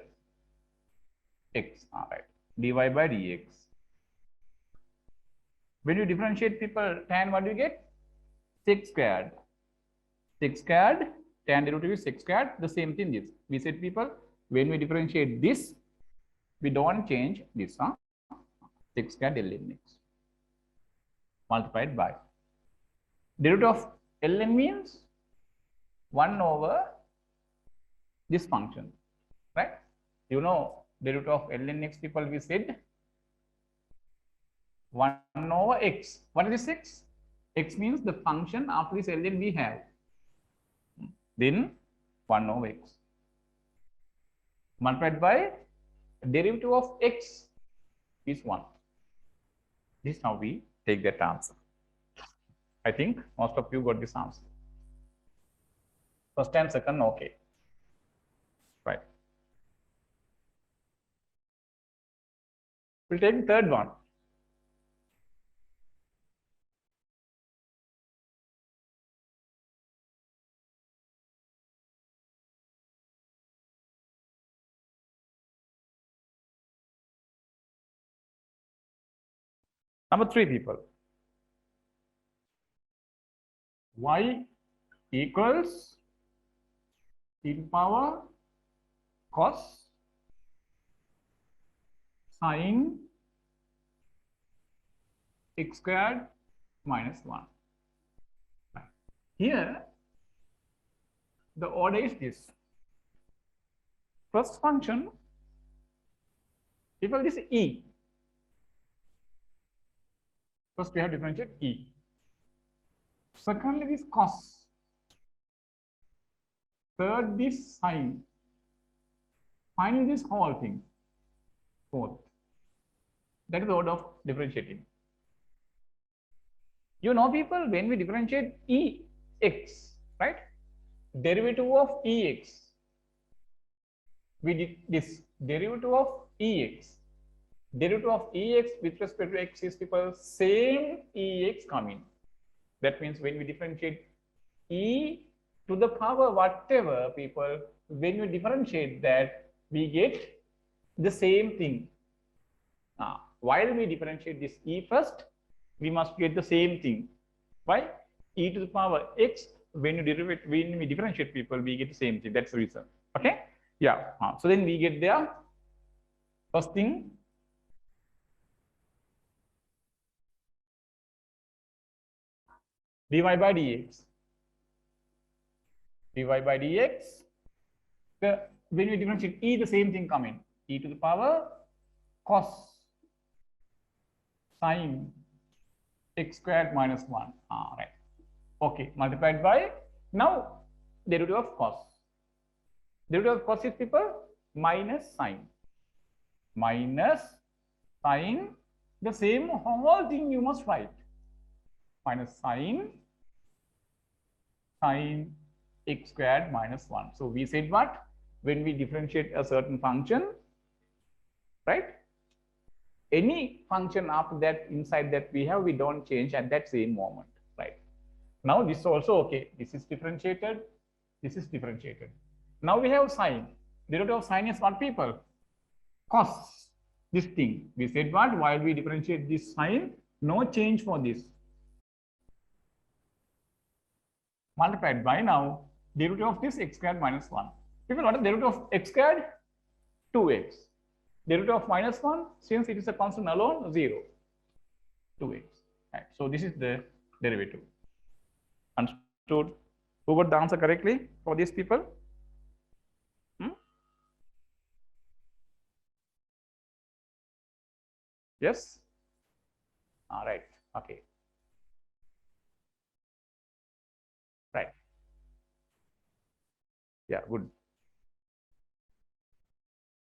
x. All right. Dy by dx. When you differentiate, people, tan, what do you get? 6 squared. 6 squared, tan derivative is 6 squared. The same thing is. We said, people, when we differentiate this, we don't change this. 6 squared L in x. Multiplied by. Derivative of ln means 1 over this function. Right? You know, derivative of ln x, people, we said 1 over x. What is this x? X means the function after this ln we have. Then 1 over x. Multiplied by derivative of x is 1. This is how we take that answer. I think most of you got this answer. First and second, okay. Right. We'll take the third one. Number 3, people. Y equals e to power cos sine x squared minus 1. Here, the order is this. First function, people, this e. First, we have differentiate e. Secondly, this cos. Third, this sine. Finally, this whole thing. Fourth. That is the order of differentiating. You know, people, when we differentiate ex, right? Derivative of ex. We did this derivative of ex. Derivative of ex with respect to x is, people, same ex coming. That means when we differentiate e to the power whatever, people, when we differentiate that, we get the same thing. While we differentiate this e first, we must get the same thing. Why? E to the power x, when we differentiate, people, we get the same thing. That's the reason. Okay? Yeah. So then we get there. First thing, dy by dx. Dy by dx. When we differentiate e, the same thing come in. E to the power cos sine x squared minus 1. Right. Okay. Multiplied by, now, derivative of cos. Derivative of cos is, people, minus sine. Minus sine The same whole thing you must write. Minus sine x squared minus 1. So we said what? When we differentiate a certain function, right? Any function after that, inside that we have, we don't change at that same moment, right? Now this is also okay. This is differentiated. This is differentiated. Now we have sine. Derivative of sine is what, people? Cos. This thing. We said what? While we differentiate this sine, no change for this. Multiplied by now derivative of this x squared minus 1. People, what is derivative of x squared? 2x. Derivative of minus 1, since it is a constant alone, 0. 2x. Right. So this is the derivative. Understood? Who got the answer correctly for these people? Yes? All right. Okay. Right. Yeah, good.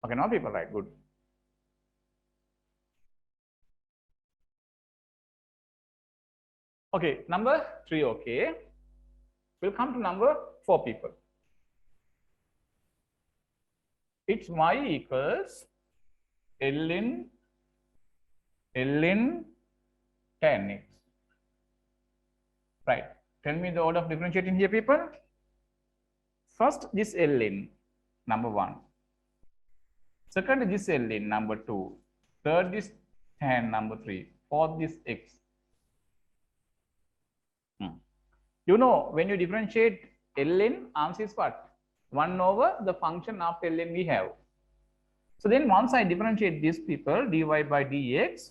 Okay, now people, right, good. Okay, number 3, okay. We'll come to number 4, people. It's y equals ln tan x. Right. Tell me the order of differentiating here, people. First, this ln, number 1. Second, this ln, number 2. Third, this tan, number 3. Fourth, this x. You know, when you differentiate ln, answer is what? 1 over the function of ln we have. So then once I differentiate these people, dy by dx,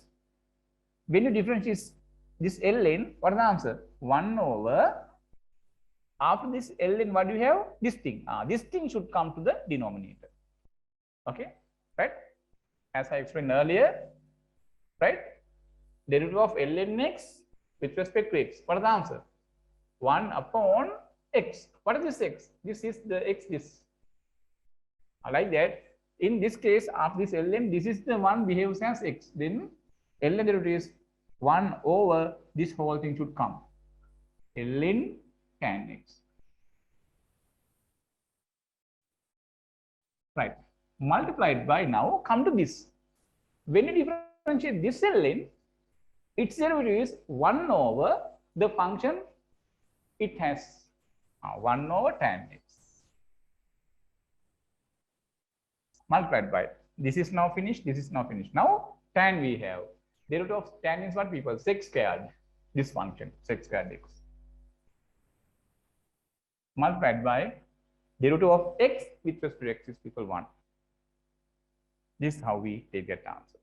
when you differentiate this ln, what is the answer? 1 over, after this ln, what do you have? This thing. This thing should come to the denominator. Okay, right? As I explained earlier, right? Derivative of ln x with respect to x. What is the answer? 1 upon x. What is this x? This is the x, this. Like that. In this case, after this ln, this is the one behaves as x. Then ln derivative is 1 over this whole thing should come. Ln tan x. Right. Multiplied by now, come to this. When you differentiate this ln, its derivative is 1 over the function it has. 1 over tan x. Multiplied by. This is now finished. This is now finished. Now tan we have. Derivative of tan is what, people? Sec squared. This function, sec squared x. Multiplied by derivative of x with respect to x is equal 1. This is how we take that answer.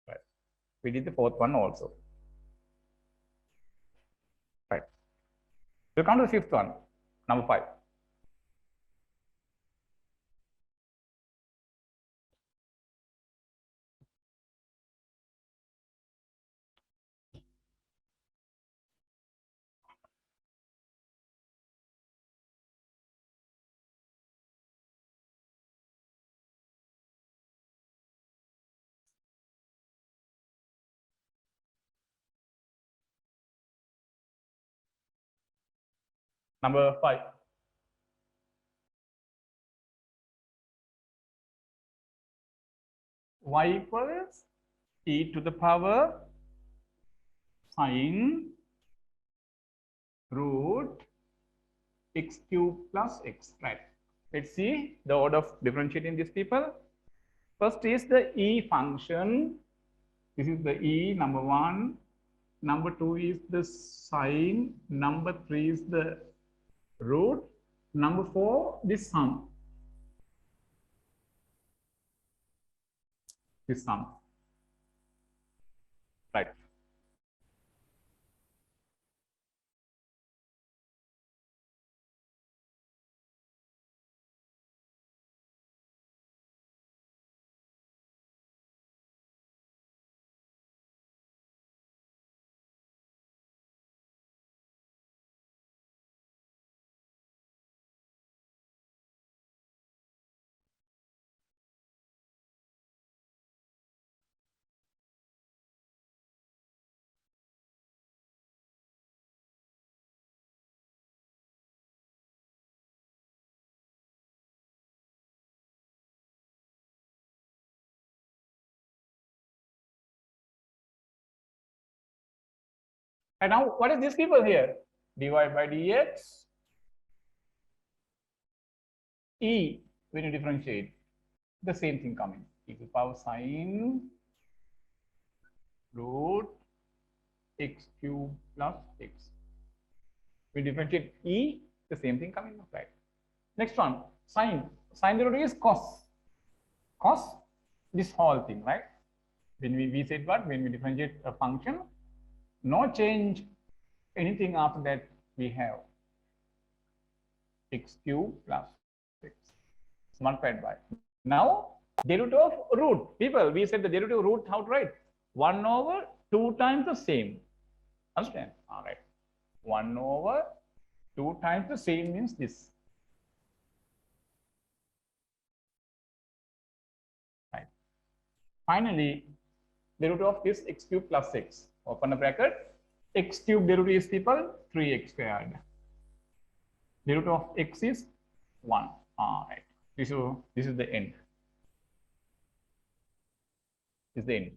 Right. We did the fourth one also. Right. We'll come to the fifth one, number 5. Number 5. Y equals e to the power sine root x cube plus x. Right. Let's see the order of differentiating these people. First is the e function. This is the e, number 1. Number 2 is the sine. Number 3 is the root. Number 4, this sum. This sum. Right. And now what is this people here? Dy by dx e, when you differentiate, the same thing coming. E to the power sine root x cube plus x. We differentiate e, the same thing coming up, right? Next one, sine. Sine derivative is cos. Cos, this whole thing, right? When we said what? When we differentiate a function, no change anything after that we have x cube plus x multiplied by. Now, derivative of root. People, we said the derivative of root, how to write? 1 over 2 times the same. Understand? All right. 1 over 2 times the same means this. Right. Finally, derivative of this x cube plus x. Open a bracket. X cube derivative is people 3x squared. Derivative of x is 1. All right. This is the end. This is the end.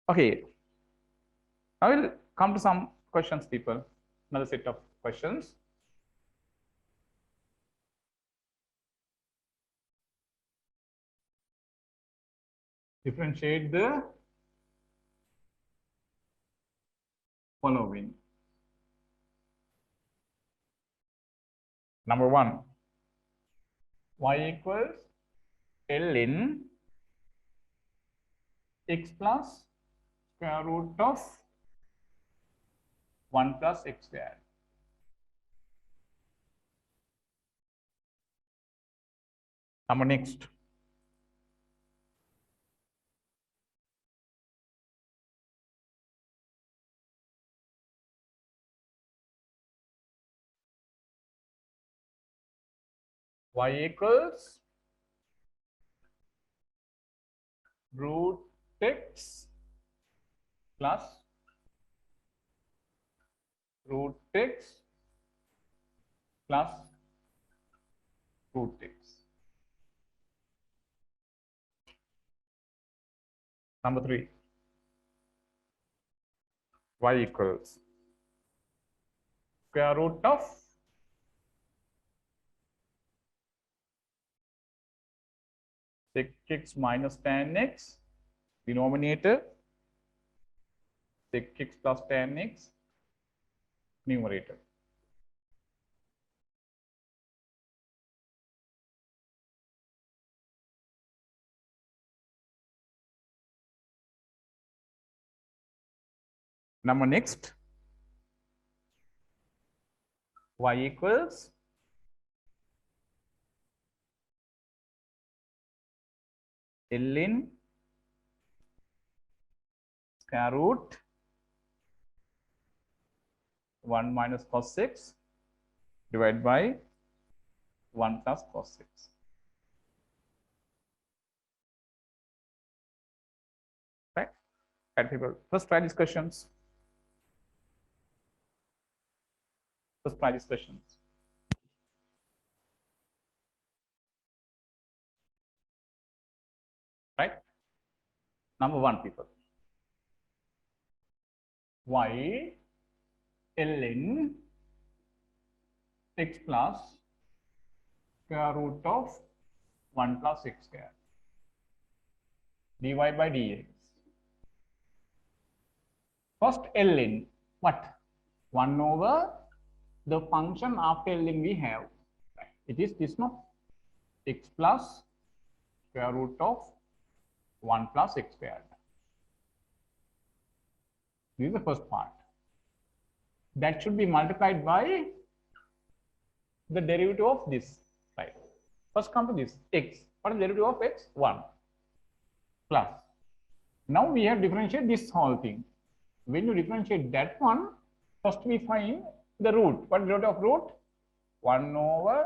Okay. I will come to some questions, people. Another set of questions. Differentiate the following. Number 1, y equals ln x plus square root of 1 plus x squared. Number next. Y equals root x plus root x plus root x. Number 3, y equals square root of sec x minus tan x, denominator, sec x plus tan x, numerator. Number next, y equals ln square root 1 minus cos 6 divided by 1 plus cos 6. Right? Right, people. First try these questions. First try these questions. Right? Number 1, people. Y ln x plus square root of 1 plus x square dy by dx. First ln, what? 1 over the function after ln we have. It is this, no? X plus square root of 1 plus x squared. This is the first part. That should be multiplied by the derivative of this, right? First come to this, x. What is the derivative of x? 1 plus. Now we have differentiated this whole thing. When you differentiate that one, first we find the root. What is the root of root? 1 over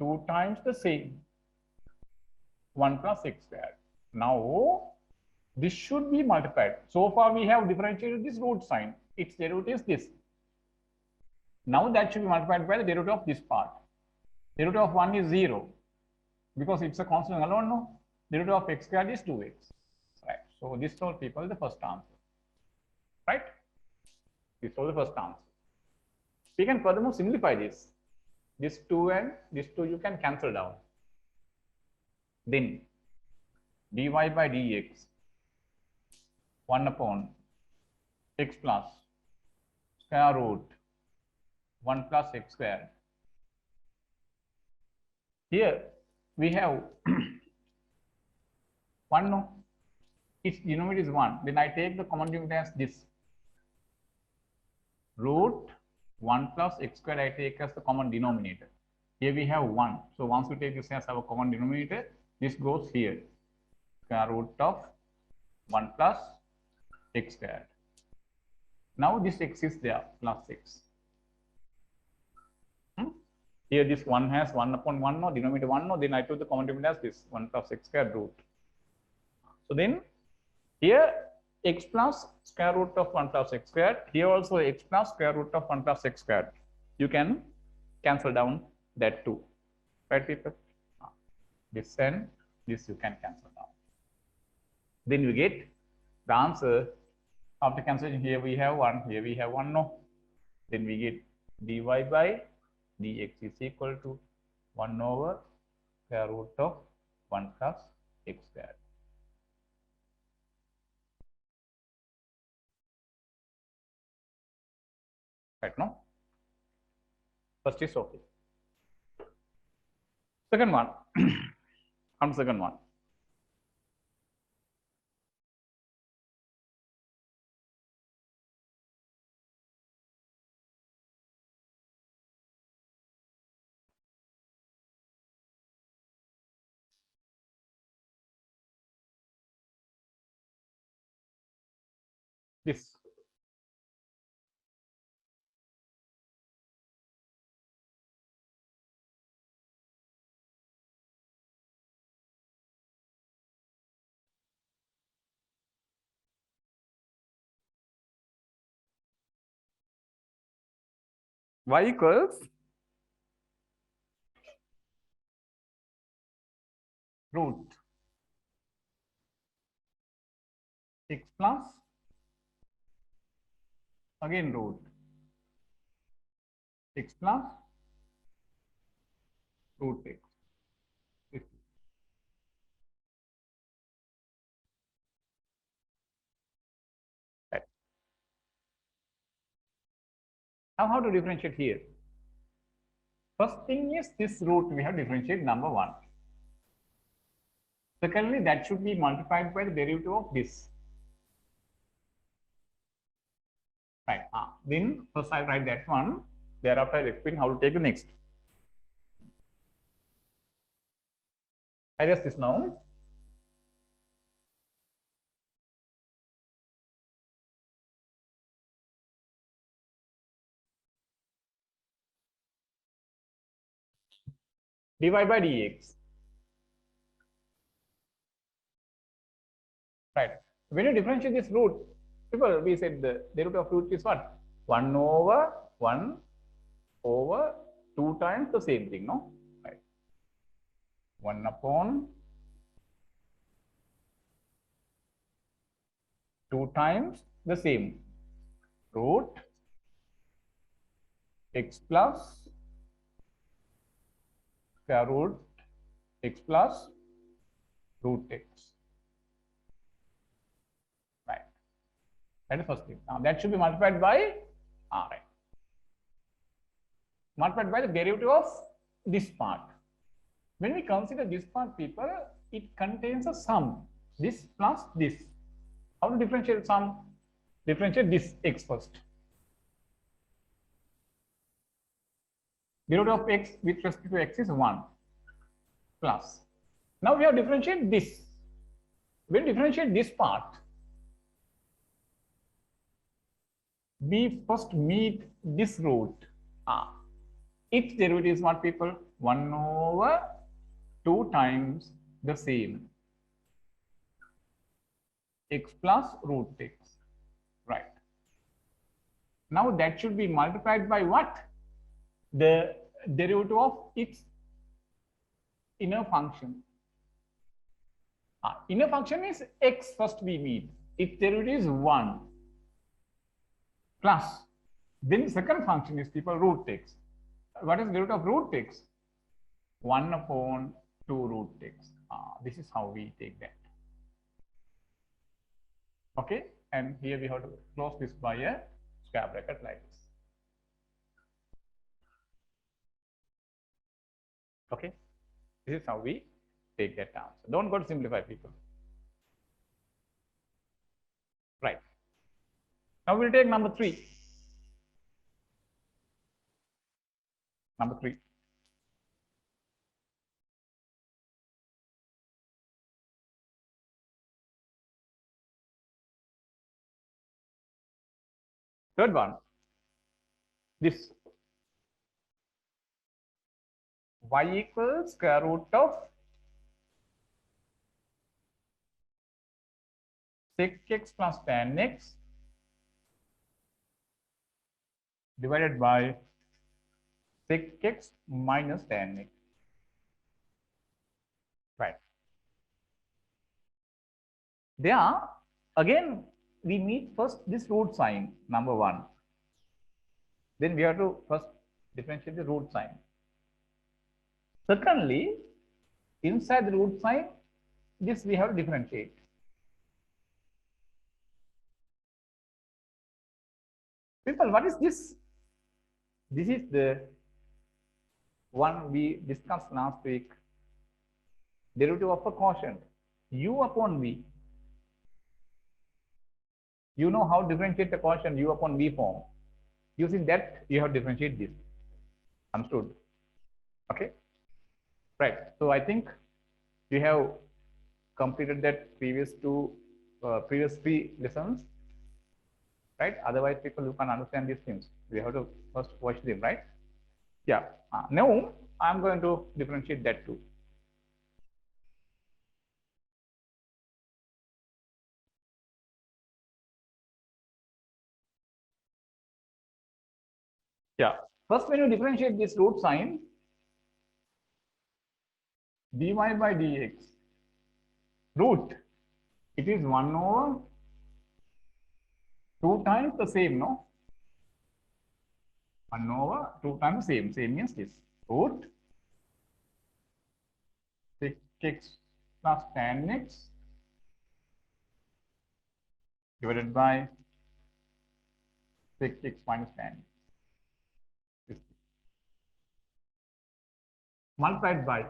2 times the same, 1 plus x squared. Now this should be multiplied. So far we have differentiated this root sign. Its derivative is this. Now that should be multiplied by the derivative of this part. Derivative of 1 is 0 because it's a constant alone, no? Derivative of x squared is 2x. So this all people is the first answer, right? This all the first answer. We can furthermore simplify this. This 2 and this 2 you can cancel down. Then dy by dx 1 upon x plus square root 1 plus x squared. Here we have 1, no? Its denominator is 1. Then I take the common denominator as this. Root 1 plus x squared I take as the common denominator. Here we have 1. So once we take this as our common denominator, this goes here. Square root of 1 plus x squared. Now this x is there, plus x. Here this 1 has 1 upon 1, no, denominator 1, no, then I took the common denominator as this, 1 plus x squared root. So then here x plus square root of 1 plus x squared, here also x plus square root of 1 plus x squared. You can cancel down that too, right people? This and this you can cancel down. Then you get the answer. After cancellation, here we have 1, here we have 1, no. Then we get dy by dx is equal to 1 over square root of 1 plus x squared. Right, no? First is okay. Second one, come to second one. This. Y equals root x plus again root x plus root x. Right. Now how to differentiate here? First thing is this root we have differentiate number 1. Secondly, that should be multiplied by the derivative of this. Right. Then first I'll write that one. Thereafter I'll explain how to take the next. I erase this now. Dy by dx. Right. When you differentiate this root, people, we said the derivative of root is what? 1 over 1 over 2 times the same thing, no? Right. 1 upon 2 times the same. Root x plus square root x plus root x. Right. That is first thing. Now that should be multiplied by right. Multiplied by the derivative of this part. When we consider this part, people, it contains a sum. This plus this. How to differentiate sum? Differentiate this x first. Derivative of x with respect to x is 1 plus. Now we have differentiate this. When we differentiate this part, we first meet this root. Its derivative is what, people? 1 over 2 times the same. X plus root x. Right. Now that should be multiplied by what? The derivative of its inner function. Inner function is x first we meet. Its derivative is 1 plus. Then second function is people root x. What is the root of root x? 1 upon 2 root x. This is how we take that. Okay, and here we have to close this by a square bracket like this. Okay, this is how we take that answer. Don't go to simplify, people. Right. Now we'll take number 3. Number 3. Third one. This y equals square root of sec x plus tan x divided by sec x minus tan x. Right. There, again, we meet first this root sign, number 1. Then we have to first differentiate the root sign. Secondly, inside the root sign, this we have to differentiate. People, what is this? This is the one we discussed last week. Derivative of a quotient, u upon v. You know how to differentiate the quotient u upon v form. Using that, you have to differentiate this. Understood? Okay. Right. So I think you have completed that previous 3 lessons. Right? Otherwise, people who can understand these things, we have to first watch them, right? Yeah. Now I'm going to differentiate that too. Yeah. First, when you differentiate this root sign, dy by dx, root, it is 1 over 2 times the same, no? 1 over 2 times same. Same means this. Root sec x plus tan x divided by sec x minus tan x. Multiplied by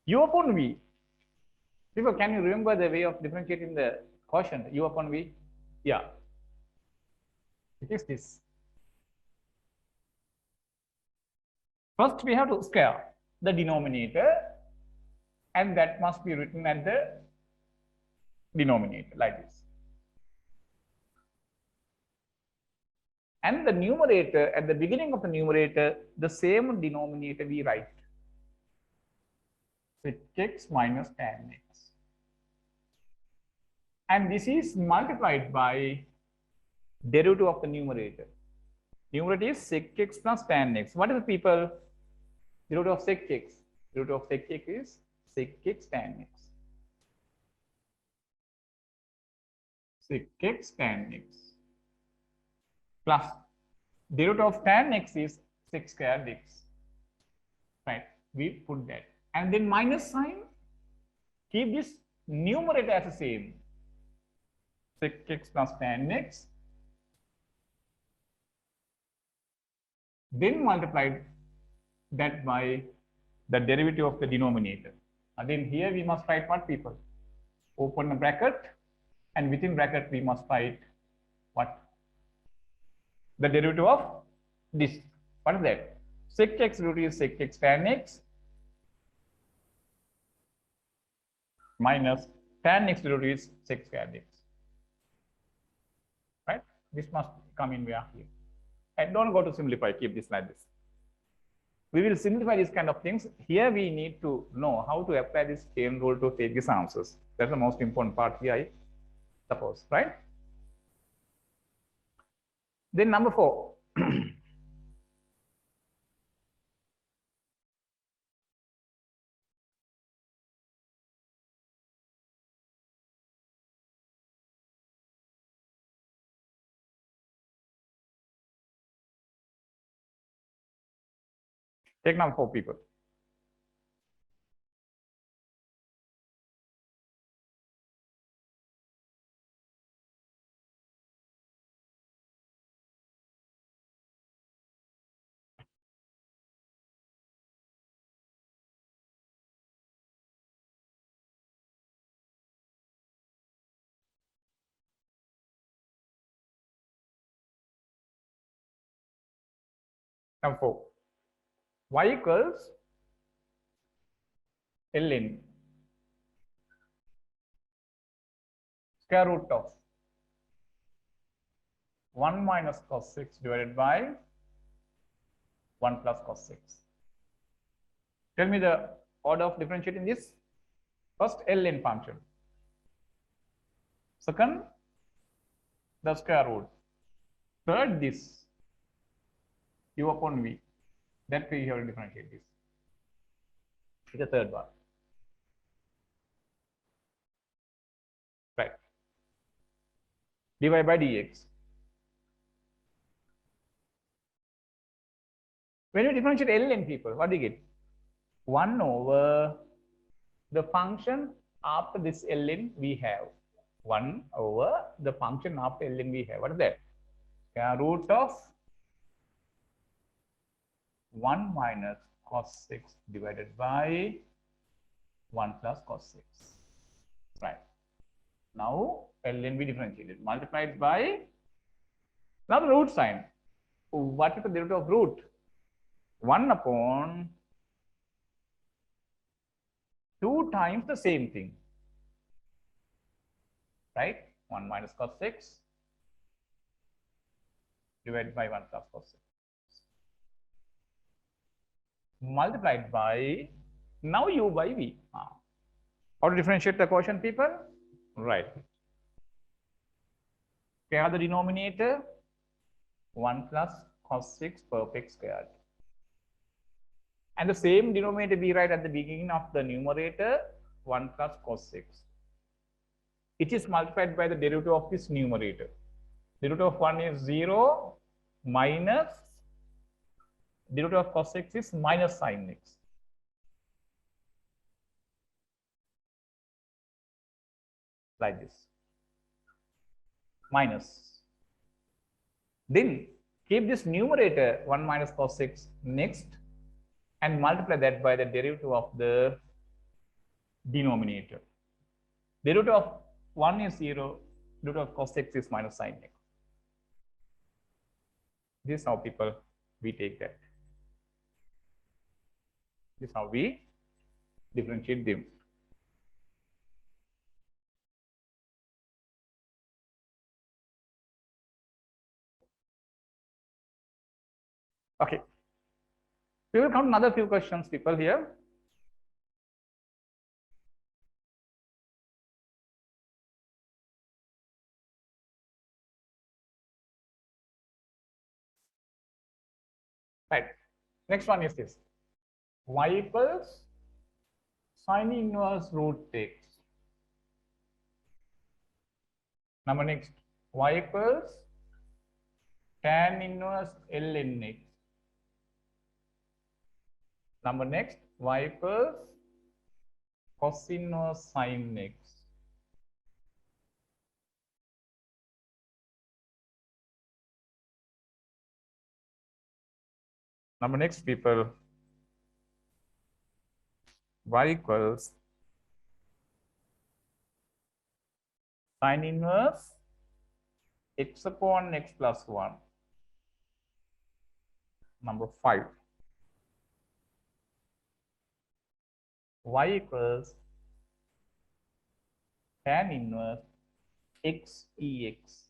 u upon v. People, can you remember the way of differentiating the quotient u upon v? Yeah. It is this. First, we have to square the denominator, and that must be written at the denominator like this. And the numerator, at the beginning of the numerator, the same denominator we write. Sec x minus tan x. And this is multiplied by derivative of the numerator. Numerator is sec x plus tan x. What is the people? Derivative of sec x. Derivative of sec x is sec x tan x. Sec x tan x. Plus derivative of tan x is sec squared x. Right? We put that. And then minus sign. Keep this numerator as the same. Sec x plus tan x. Then multiplied that by the derivative of the denominator. And then here we must write what, people? Open a bracket, and within bracket we must write what? The derivative of this. What is that? Sec x derivative is sec x tan x minus tan x derivative is sec squared x. Right? This must come in here. And don't go to simplify, keep this like this. We will simplify these kind of things. Here we need to know how to apply this chain rule to take these answers. That's the most important part here, I suppose, right? Then number 4. Take now 4 people. Now 4. Y equals ln square root of 1 minus cos 6 divided by 1 plus cos 6. Tell me the order of differentiating this. First, ln function. Second, the square root. Third, this u upon v. Then we have to differentiate this. The third one. Right. dy by dx. When you differentiate ln, people, what do you get? 1 over the function after this ln we have. 1 over the function after ln we have. What is that? Square root of 1 minus cos 6 divided by 1 plus cos 6. Right. Now ln we differentiated, multiplied by, now the root sign. What is the derivative of root? 1 upon 2 times the same thing. Right? 1 minus cos 6 divided by 1 plus cos 6. Multiplied by, now u by v. How to differentiate the quotient, people? Right. We have the denominator 1 plus cos 6 perfect squared. And the same denominator we write at the beginning of the numerator 1 plus cos 6. It is multiplied by the derivative of this numerator. Derivative of 1 is 0 minus derivative of cos 6 is minus sin x. Like this. Minus. Then keep this numerator 1 minus cos 6 next and multiply that by the derivative of the denominator. Derivative of 1 is 0, derivative of cos 6 is minus sin x. This is how, people, we take that. This is how we differentiate them. Okay. We will count another few questions, people, here. Right. Next one is this. Y equals sin inverse root x. Number next, y equals tan inverse ln x. Number next, y equals cos inverse sin x. Number next, people, y equals sin inverse x upon x plus 1. Number 5. Y equals tan inverse x ex.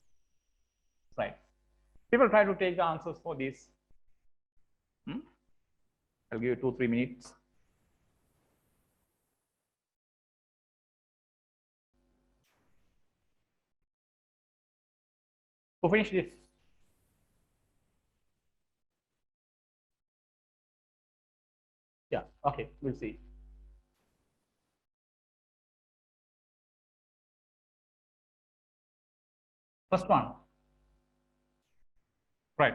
Right. People try to take the answers for this. I'll give you 2-3 minutes. To finish this. Yeah, okay, we'll see. First one. Right.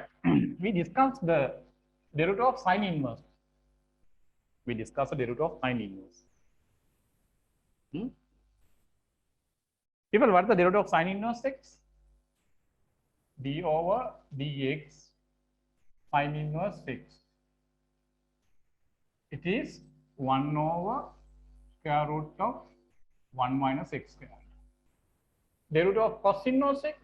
We discussed the derivative of sin inverse. We discussed the derivative of sine inverse. People, what is the derivative of sine inverse x? D over dx sine inverse x. It is 1 over square root of 1 minus x squared. Derivative of cos inverse x.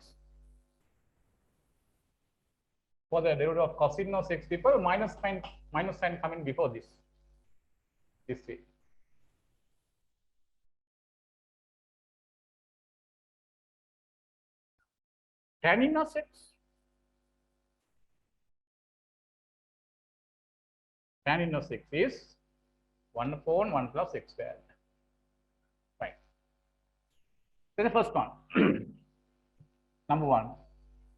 For the derivative of cos inverse x, people, minus sign coming before this way. Tan inverse x. Tan inverse x is 1 upon 1 plus x squared. Right. So the first one. Number 1,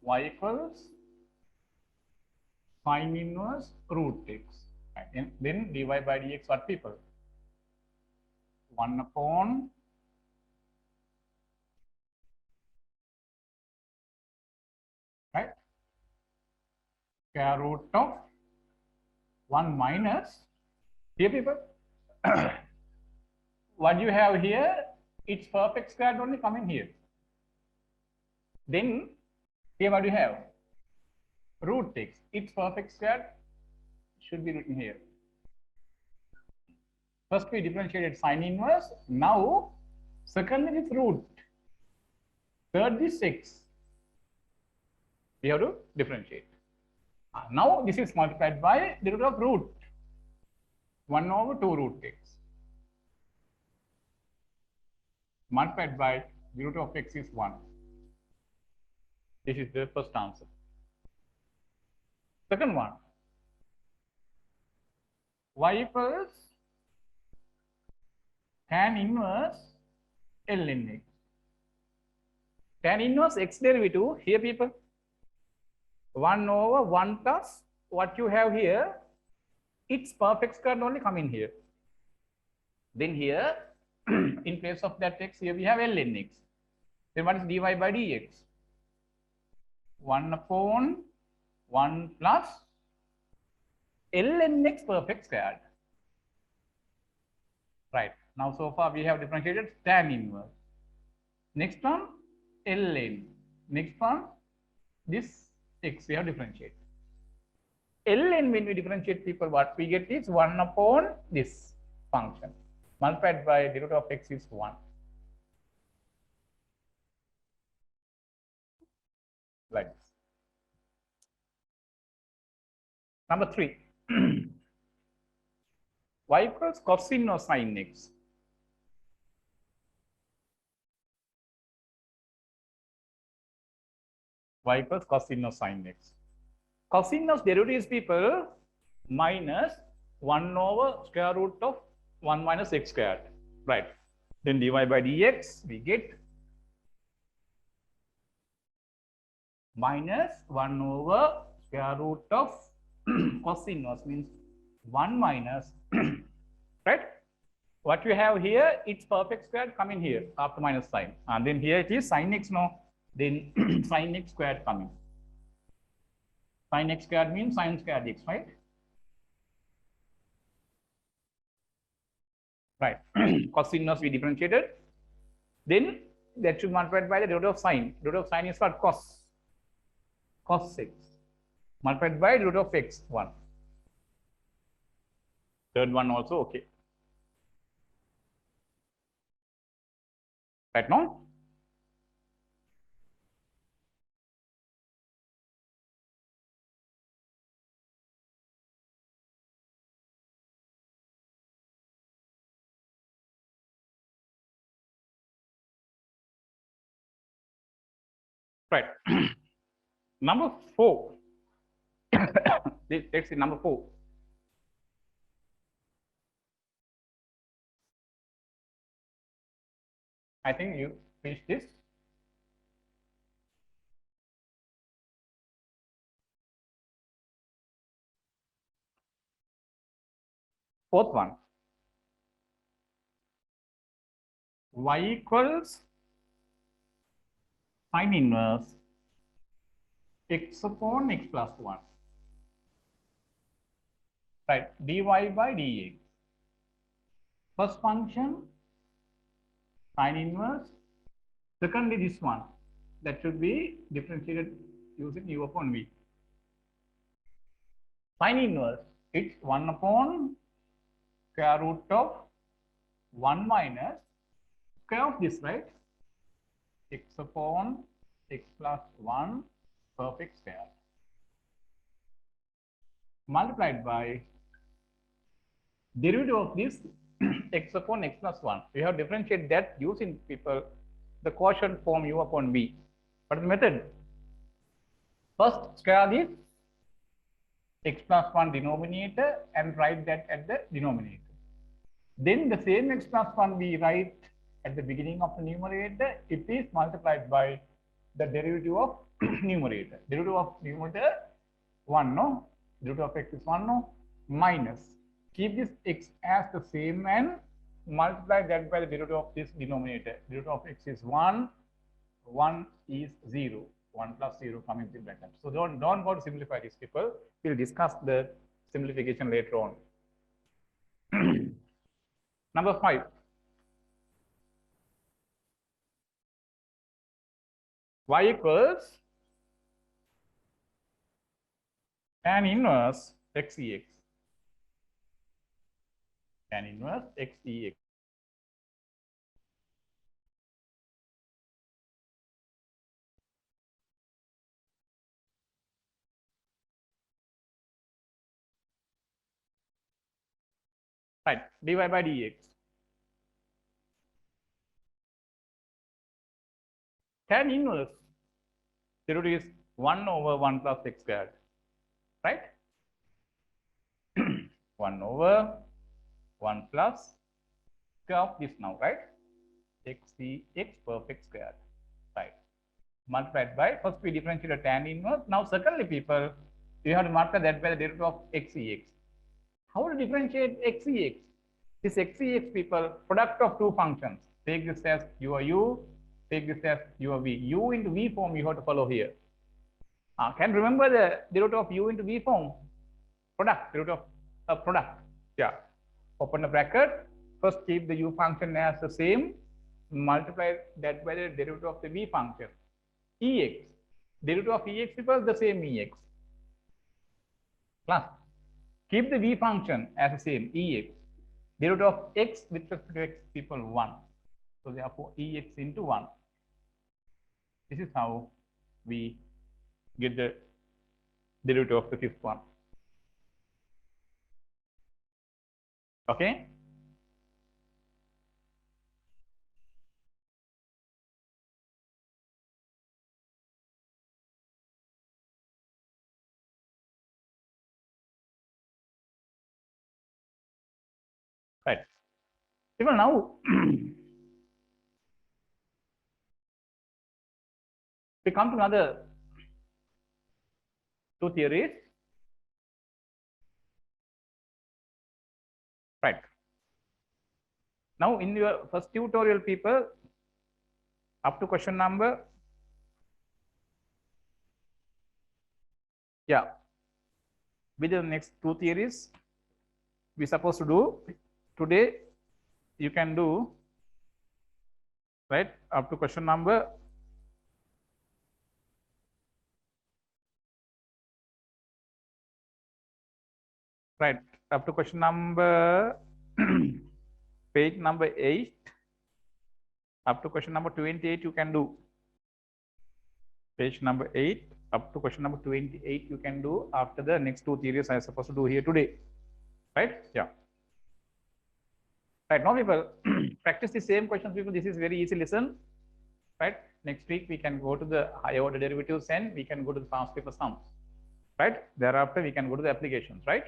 y equals sine inverse root x. Right. And then dy by dx, what, people? 1 upon square root of 1 minus, here, people, what you have here, it's perfect squared only coming here. Then here what do you have? Root x, it's perfect squared should be written here. First we differentiated sine inverse, now second is root, third is x. We have to differentiate. Now this is multiplied by the root of root 1 over 2 root x multiplied by the root of x is 1. This is the first answer. Second one, y equals tan inverse ln x. Tan inverse x derivative here, people, 1 over 1 plus what you have here, it's perfect squared only come in here. Then here, in place of that x, here we have ln x. Then what is dy by dx? 1 upon 1 plus ln x perfect squared. Right. Now, so far we have differentiated tan inverse. Next one, ln. Next one, this x we have differentiated. Ln, when we differentiate, people, what we get is 1 upon this function multiplied by the root of x is 1. Like this. Number 3, y equals cosine or sine x. Y equals cosine or sine x. Cosinus derivatives, people, minus 1 over square root of 1 minus x squared. Right. Then dy by dx, we get minus 1 over square root of cosinus means 1 minus, right? What you have here, it's perfect squared coming here after minus sign. And then here it is sin x, no? Then sin x squared coming. Sin x squared means sin squared x, right? Right. Cosinus we differentiated. Then that should multiplied by the derivative of sine. Derivative of sine is what? Cos. Cos x. Multiplied by root of x, 1. Third one also okay. Right now? Right. Number 4. Let's see number 4. I think you finished this. Fourth one. Y equals sine inverse x upon x plus 1. Right. Dy by dx. First function, sine inverse. Secondly, this one, that should be differentiated using u upon v. Sine inverse, it's 1 upon square root of 1 minus square of this, right? X upon x plus 1 perfect square multiplied by derivative of this x upon x plus 1. We have differentiated that using people the quotient form u upon v. What is the method? First square this x plus 1 denominator and write that at the denominator. Then the same x plus 1 we write at the beginning of the numerator. It is multiplied by the derivative of numerator. Derivative of numerator 1, no? Derivative of x is 1, no? Minus. Keep this x as the same and multiply that by the derivative of this denominator. Derivative of x is 1, 1 is 0. 1 plus 0 coming in bracket. So don't go to simplify this, people. We'll discuss the simplification later on. Number 5. Y equals tan inverse xex. Tan inverse xex. Right, dy by dx. Tan inverse derivative is 1 over 1 plus x squared, right? 1 over 1 plus square of this now, right? xex perfect squared, right? Multiplied by, first we differentiate tan inverse. Now, secondly, people, you have to multiply that by the derivative of xex. How to differentiate xex? This xex, people, product of two functions. Take this as your u, take this as your v. U into v form you have to follow here. Can you remember the derivative of u into v form? Product, derivative of a product. Yeah. Open the bracket. First keep the u function as the same. Multiply that by the derivative of the v function. Ex. Derivative of ex equals the same ex. Plus. Keep the v function as the same ex. Derivative of x with respect to x equal 1. So therefore ex into 1. This is how we get the derivative of the fifth one. Okay? Right. Even now, we come to another two theories. Right. Now, in your first tutorial, people, up to question number, yeah, with the next two theories, we supposed to do today. You can do right up to question number right up to question number page number 8 up to question number 28 you can do. Page number 8 up to question number 28 you can do after the next two theories I am supposed to do here today. Right? Yeah. Right, now people practice the same questions, people. This is very easy lesson. Right? Next week we can go to the higher order derivatives and we can go to the past paper sums. Right? Thereafter we can go to the applications, right?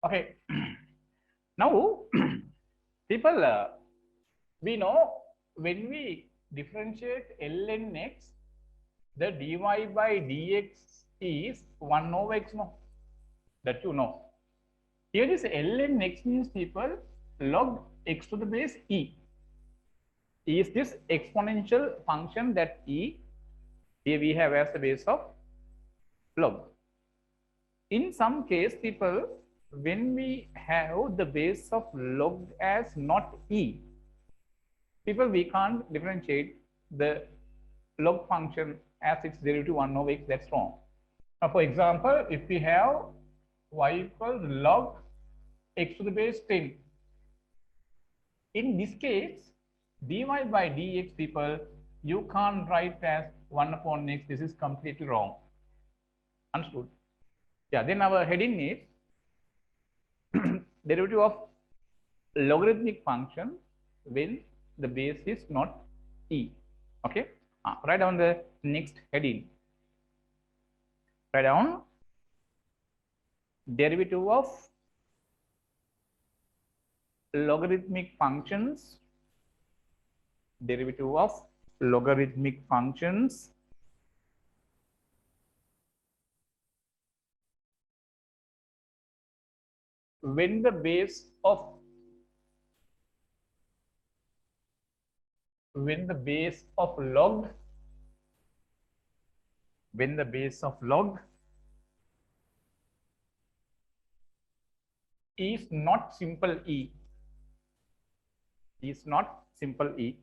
Okay. Now, people, we know when we differentiate ln x, the dy by dx is 1 over x, no? That you know. Here this ln x means people log x to the base e. Is this exponential function that e, here we have as the base of log. In some case, people, when we have the base of log as not e, people, we can't differentiate the log function as its derivative 1 over x. That's wrong. Now, for example, if we have y equals log x to the base 10, in this case, dy by dx, people, you can't write as 1 upon x. This is completely wrong. Understood? Yeah, then our heading is derivative of logarithmic function when the base is not e. Okay, write down the next heading. Write down derivative of logarithmic functions. Derivative of logarithmic functions when the base of log is not simple e, is not simple e,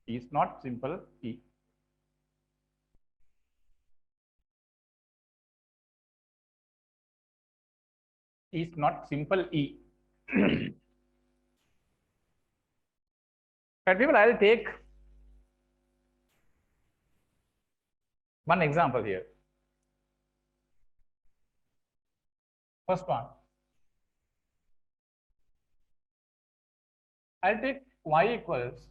is not simple e. Is not simple e. But people, I'll take one example here. First one, I'll take y equals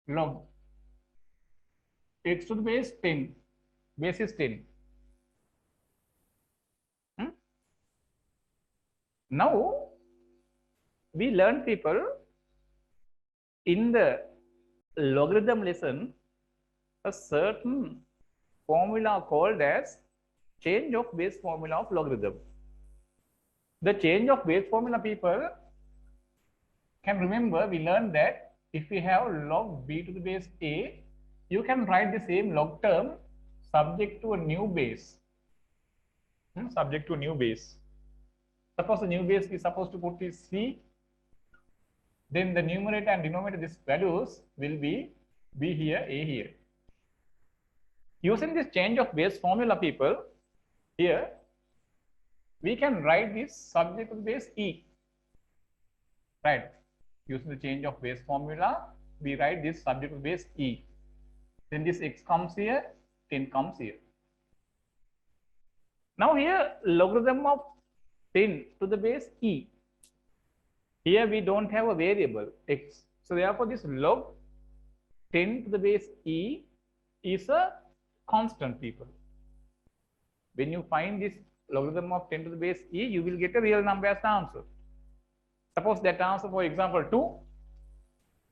log x to the base 10, base is 10. Now, we learn, people, in the logarithm lesson, a certain formula called as change of base formula of logarithm. The change of base formula, people can remember, we learned that if we have log b to the base a, you can write the same log term subject to a new base. Subject to a new base. Suppose the new base is supposed to put is c, then the numerator and denominator, these values will be b here, a here. Using this change of base formula, people, here we can write this subject to the base e. Right? Using the change of base formula, we write this subject to the base e. Then this x comes here, 10 comes here. Now here logarithm of 10 to the base e. Here we don't have a variable x. So therefore this log 10 to the base e is a constant, people. When you find this logarithm of 10 to the base e, you will get a real number as the answer. Suppose that answer, for example, 2,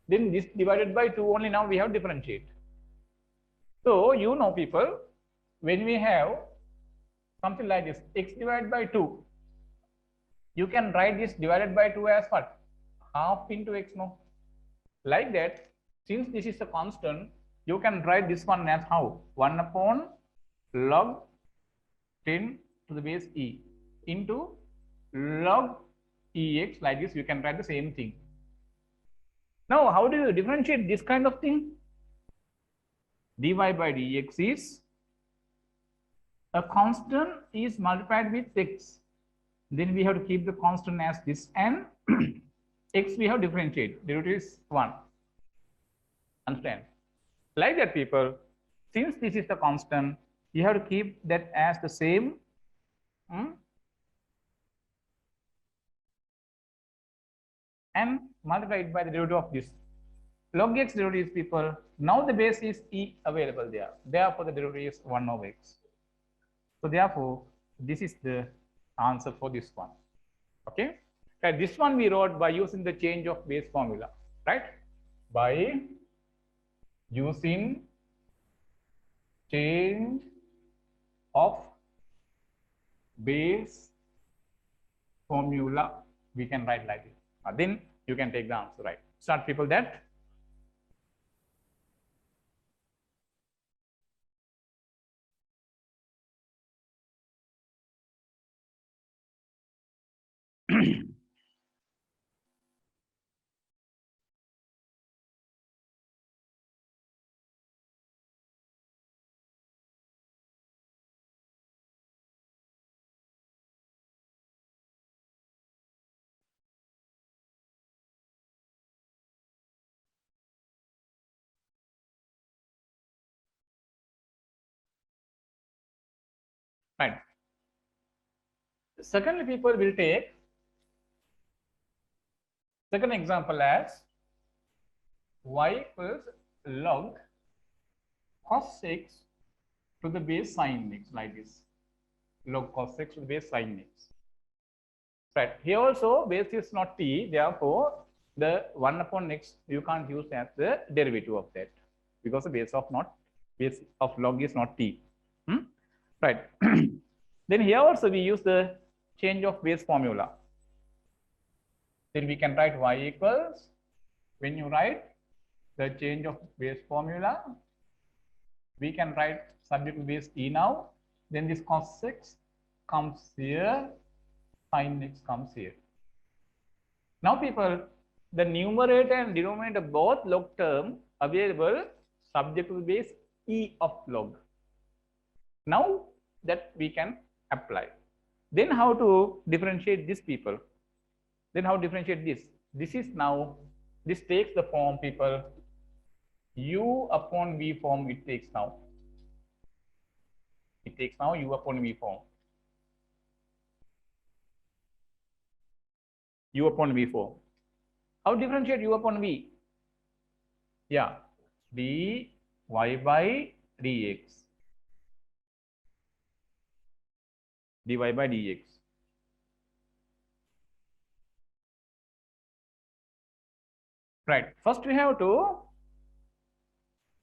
then this divided by 2 only, now we have differentiate. So you know, people, when we have something like this, x divided by 2, you can write this divided by 2 as what? Half into x, no? Like that, since this is a constant, you can write this one as how? 1 upon log 10 to the base e into log ex, like this, you can write the same thing. Now, how do you differentiate this kind of thing? Dy by dx is a constant is multiplied with x. Then we have to keep the constant as this, and x we have differentiate. Derivative is 1. Understand? Like that, people. Since this is the constant, you have to keep that as the same. And multiply it by the derivative of this. Log x derivative is, people, now the base is e available there. Therefore, the derivative is 1 over x. So therefore, this is the answer for this one. Okay. And this one we wrote by using the change of base formula, right? By using change of base formula, we can write like this. Then you can take the answer, right? Start people that. Right. Secondly, people will take second example as y equals log cos x to the base sin x, like this. Log cos x to the base sin x. Right. Here also base is not t, therefore the 1 upon x you can't use as the derivative of that, because the base of log is not t. Right. Then here also we use the change of base formula. Then we can write y equals, when you write the change of base formula, we can write subject to base e now. Then this cos x comes here, sin x comes here. Now people, the numerator and denominator both log term available subject to the base e of log. Now that we can apply. Then how to differentiate these people? Then how to differentiate this? This is now, this takes the form, people, u upon v form it takes now. It takes now u upon v form. U upon v form. How to differentiate u upon v? Yeah, dy by dx. Dy by dx. Right. First we have to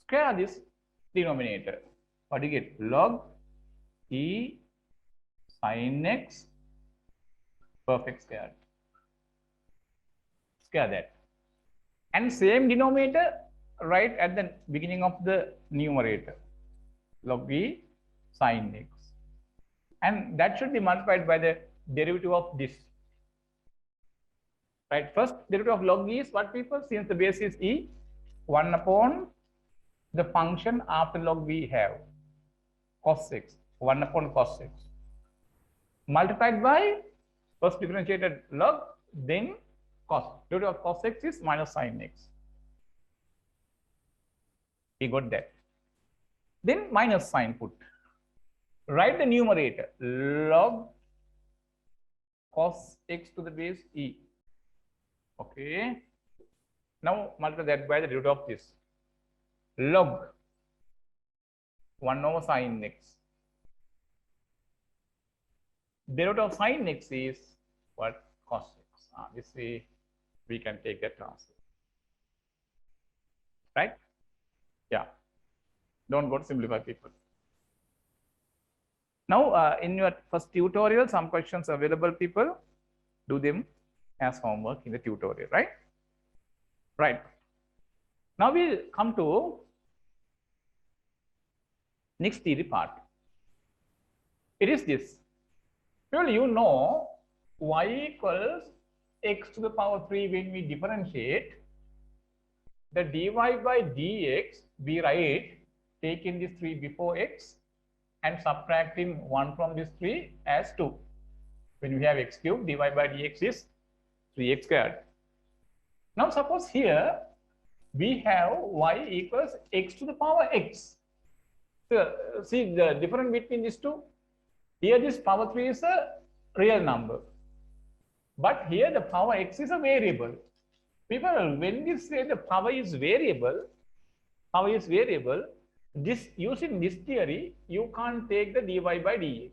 square this denominator. What do you get? Log e sin x perfect square. Square that. And same denominator right at the beginning of the numerator. Log e sin x. And that should be multiplied by the derivative of this. Right. First derivative of log e is what, people? Since the base is e, 1 upon the function after log we have cos x, 1 upon cos x, multiplied by first differentiated log, then cos. Derivative of cos x is minus sin x. We got that. Then minus sign put. Write the numerator, log cos x to the base e. Okay. Now multiply that by the root of this. Log 1 over sin x. Derivative of sin x is what? Cos x. This way we can take that transfer. Right? Yeah. Don't go to simplify, people. Now, in your first tutorial, some questions available, people. Do them as homework in the tutorial, right? Right. Now we'll come to next theory part. It is this. Well, you know y equals x to the power 3 when we differentiate. The dy by dx, we write taking this 3 before x and subtracting 1 from this 3 as 2. When we have x cubed, dy by dx is 3x squared. Now suppose here we have y equals x to the power x. So see the difference between these two. Here this power 3 is a real number, but here the power x is a variable. People, when we say the power is variable, this using this theory, you can't take the dy by dx.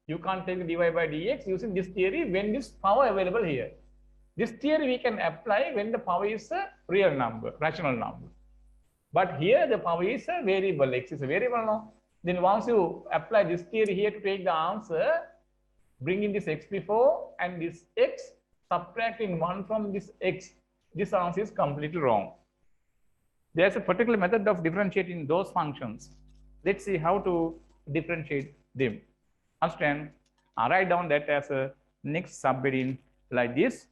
You can't take the dy by dx using this theory when this power available here. This theory we can apply when the power is a real number, rational number. But here the power is a variable, x is a variable now. Then once you apply this theory here to take the answer, bring in this x before and this x, subtracting 1 from this x, this answer is completely wrong. There's a particular method of differentiating those functions. Let's see how to differentiate them. Understand? I write down that as a next subheading like this.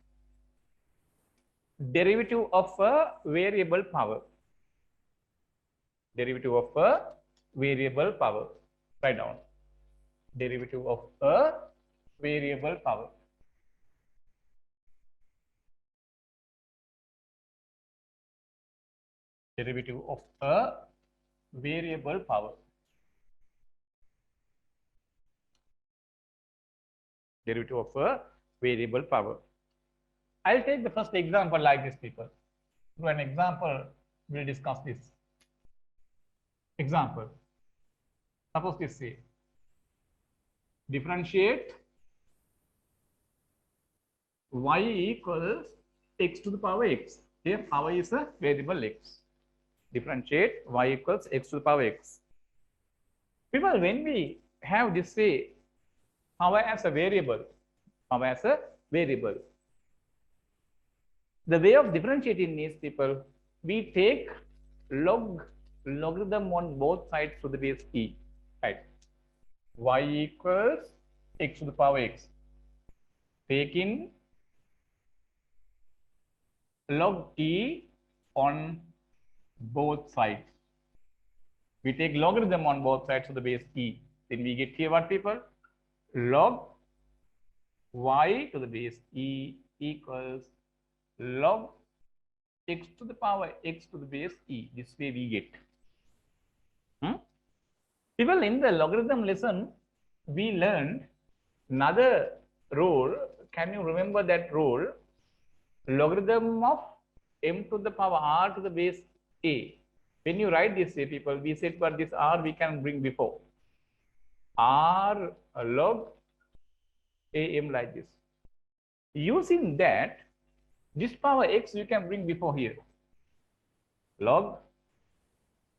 Derivative of a variable power. Derivative of a variable power. Write down. Derivative of a variable power. Derivative of a variable power. Derivative of a variable power. I'll take the first example like this, people. Through an example, we'll discuss this. Example. Suppose this say, differentiate y equals x to the power x. Here, power is a variable x. Differentiate y equals x to the power x. People, when we have this way, power as a variable, the way of differentiating is, people, we take logarithm on both sides to the base e, right? Y equals x to the power x. Taking log t on both sides. We take logarithm on both sides to the base e. Then we get here what, people? Log y to the base e equals log x to the power x to the base e. This way we get. People, in the logarithm lesson, we learned another rule. Can you remember that rule? Logarithm of m to the power r to the base a. When you write this, people, we said for this r we can bring before. R log am like this. Using that, this power x you can bring before here. Log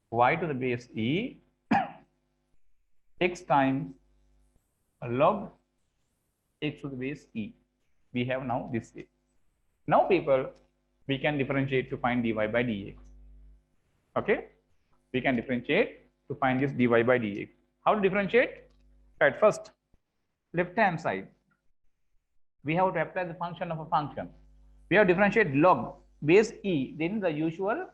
y to the base e x times log x to the base e. We have now this way. Now, people, we can differentiate to find dy by dx. Okay? We can differentiate to find this dy by dx. How to differentiate? Right, first, left-hand side. We have to apply the function of a function. We have to differentiate log base e. Then the usual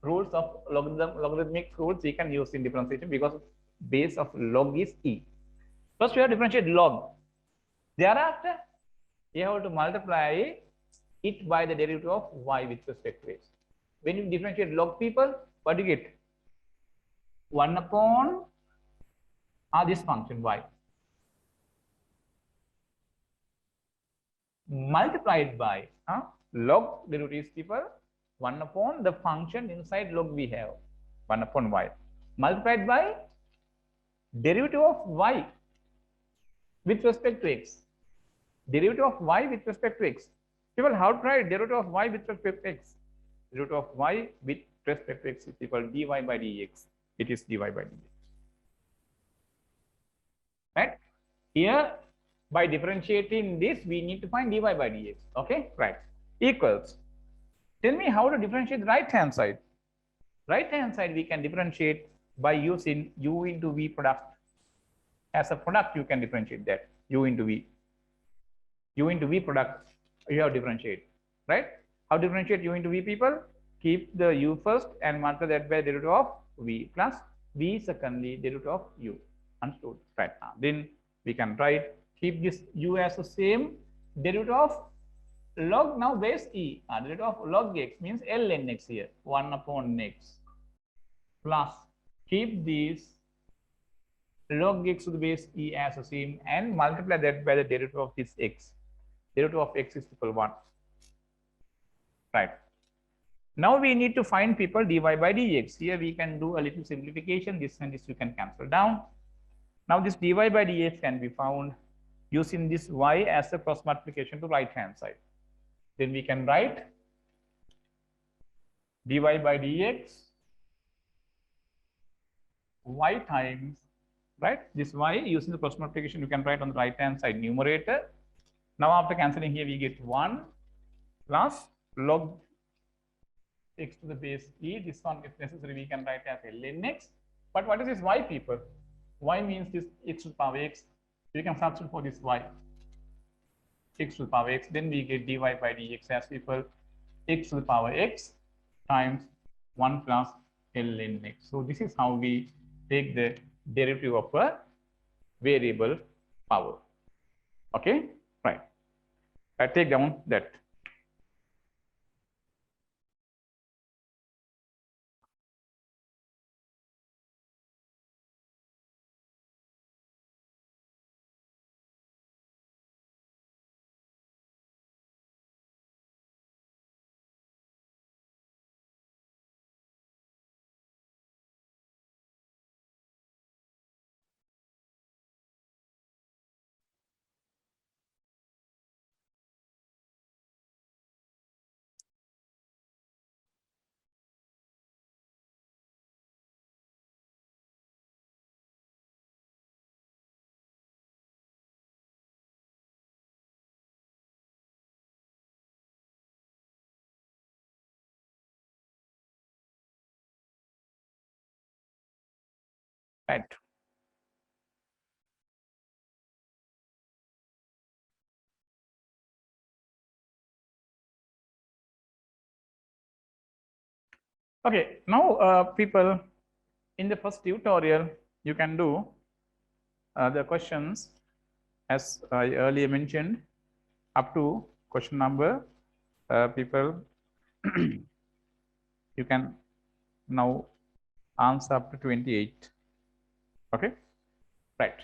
rules of logarithmic rules we can use in differentiation, because base of log is e. First, we have to differentiate log. Thereafter, you have to multiply it by the derivative of y with respect to x. When you differentiate log, people, what do you get? 1 upon this function y multiplied by log derivatives, people, 1 upon the function inside log we have 1 upon y multiplied by derivative of y with respect to x. Derivative of y with respect to x. People, how to write derivative of y with respect to x? Derivative of y with respect to x is equal to dy by dx. It is dy by dx. Right? Here, by differentiating this, we need to find dy by dx. Okay? Right. Equals. Tell me how to differentiate the right-hand side. Right-hand side, we can differentiate by using u into v product. As a product, you can differentiate that. U into v. U into v product, you have to differentiate. Right? How to differentiate u into v, people? Keep the u first and multiply that by derivative of v plus v secondly derivative of u. Understood? Right. Then we can write, keep this u as the same, derivative of log now base e. Derivative of log x means ln x here, 1 upon x plus keep this log x to the base e as the same and multiply that by the derivative of this x. Derivative of x is equal to 1. Right. Now we need to find, people, dy by dx. Here we can do a little simplification. This and this you can cancel down. Now this dy by dx can be found using this y as a cross multiplication to right hand side. Then we can write dy by dx y times, right? This y using the cross multiplication, you can write on the right hand side numerator. Now after cancelling here, we get 1 plus log x to the base e. This one, if necessary, we can write as ln x. But what is this y, people? Y means this x to the power x. We can substitute for this y, x to the power x. Then we get dy by dx as people x to the power x times 1 plus ln x. So this is how we take the derivative of a variable power. Okay, right. I take down that. Right. Okay, now people, in the first tutorial, you can do the questions as I earlier mentioned up to question number people you can now answer up to 28. Okay, right.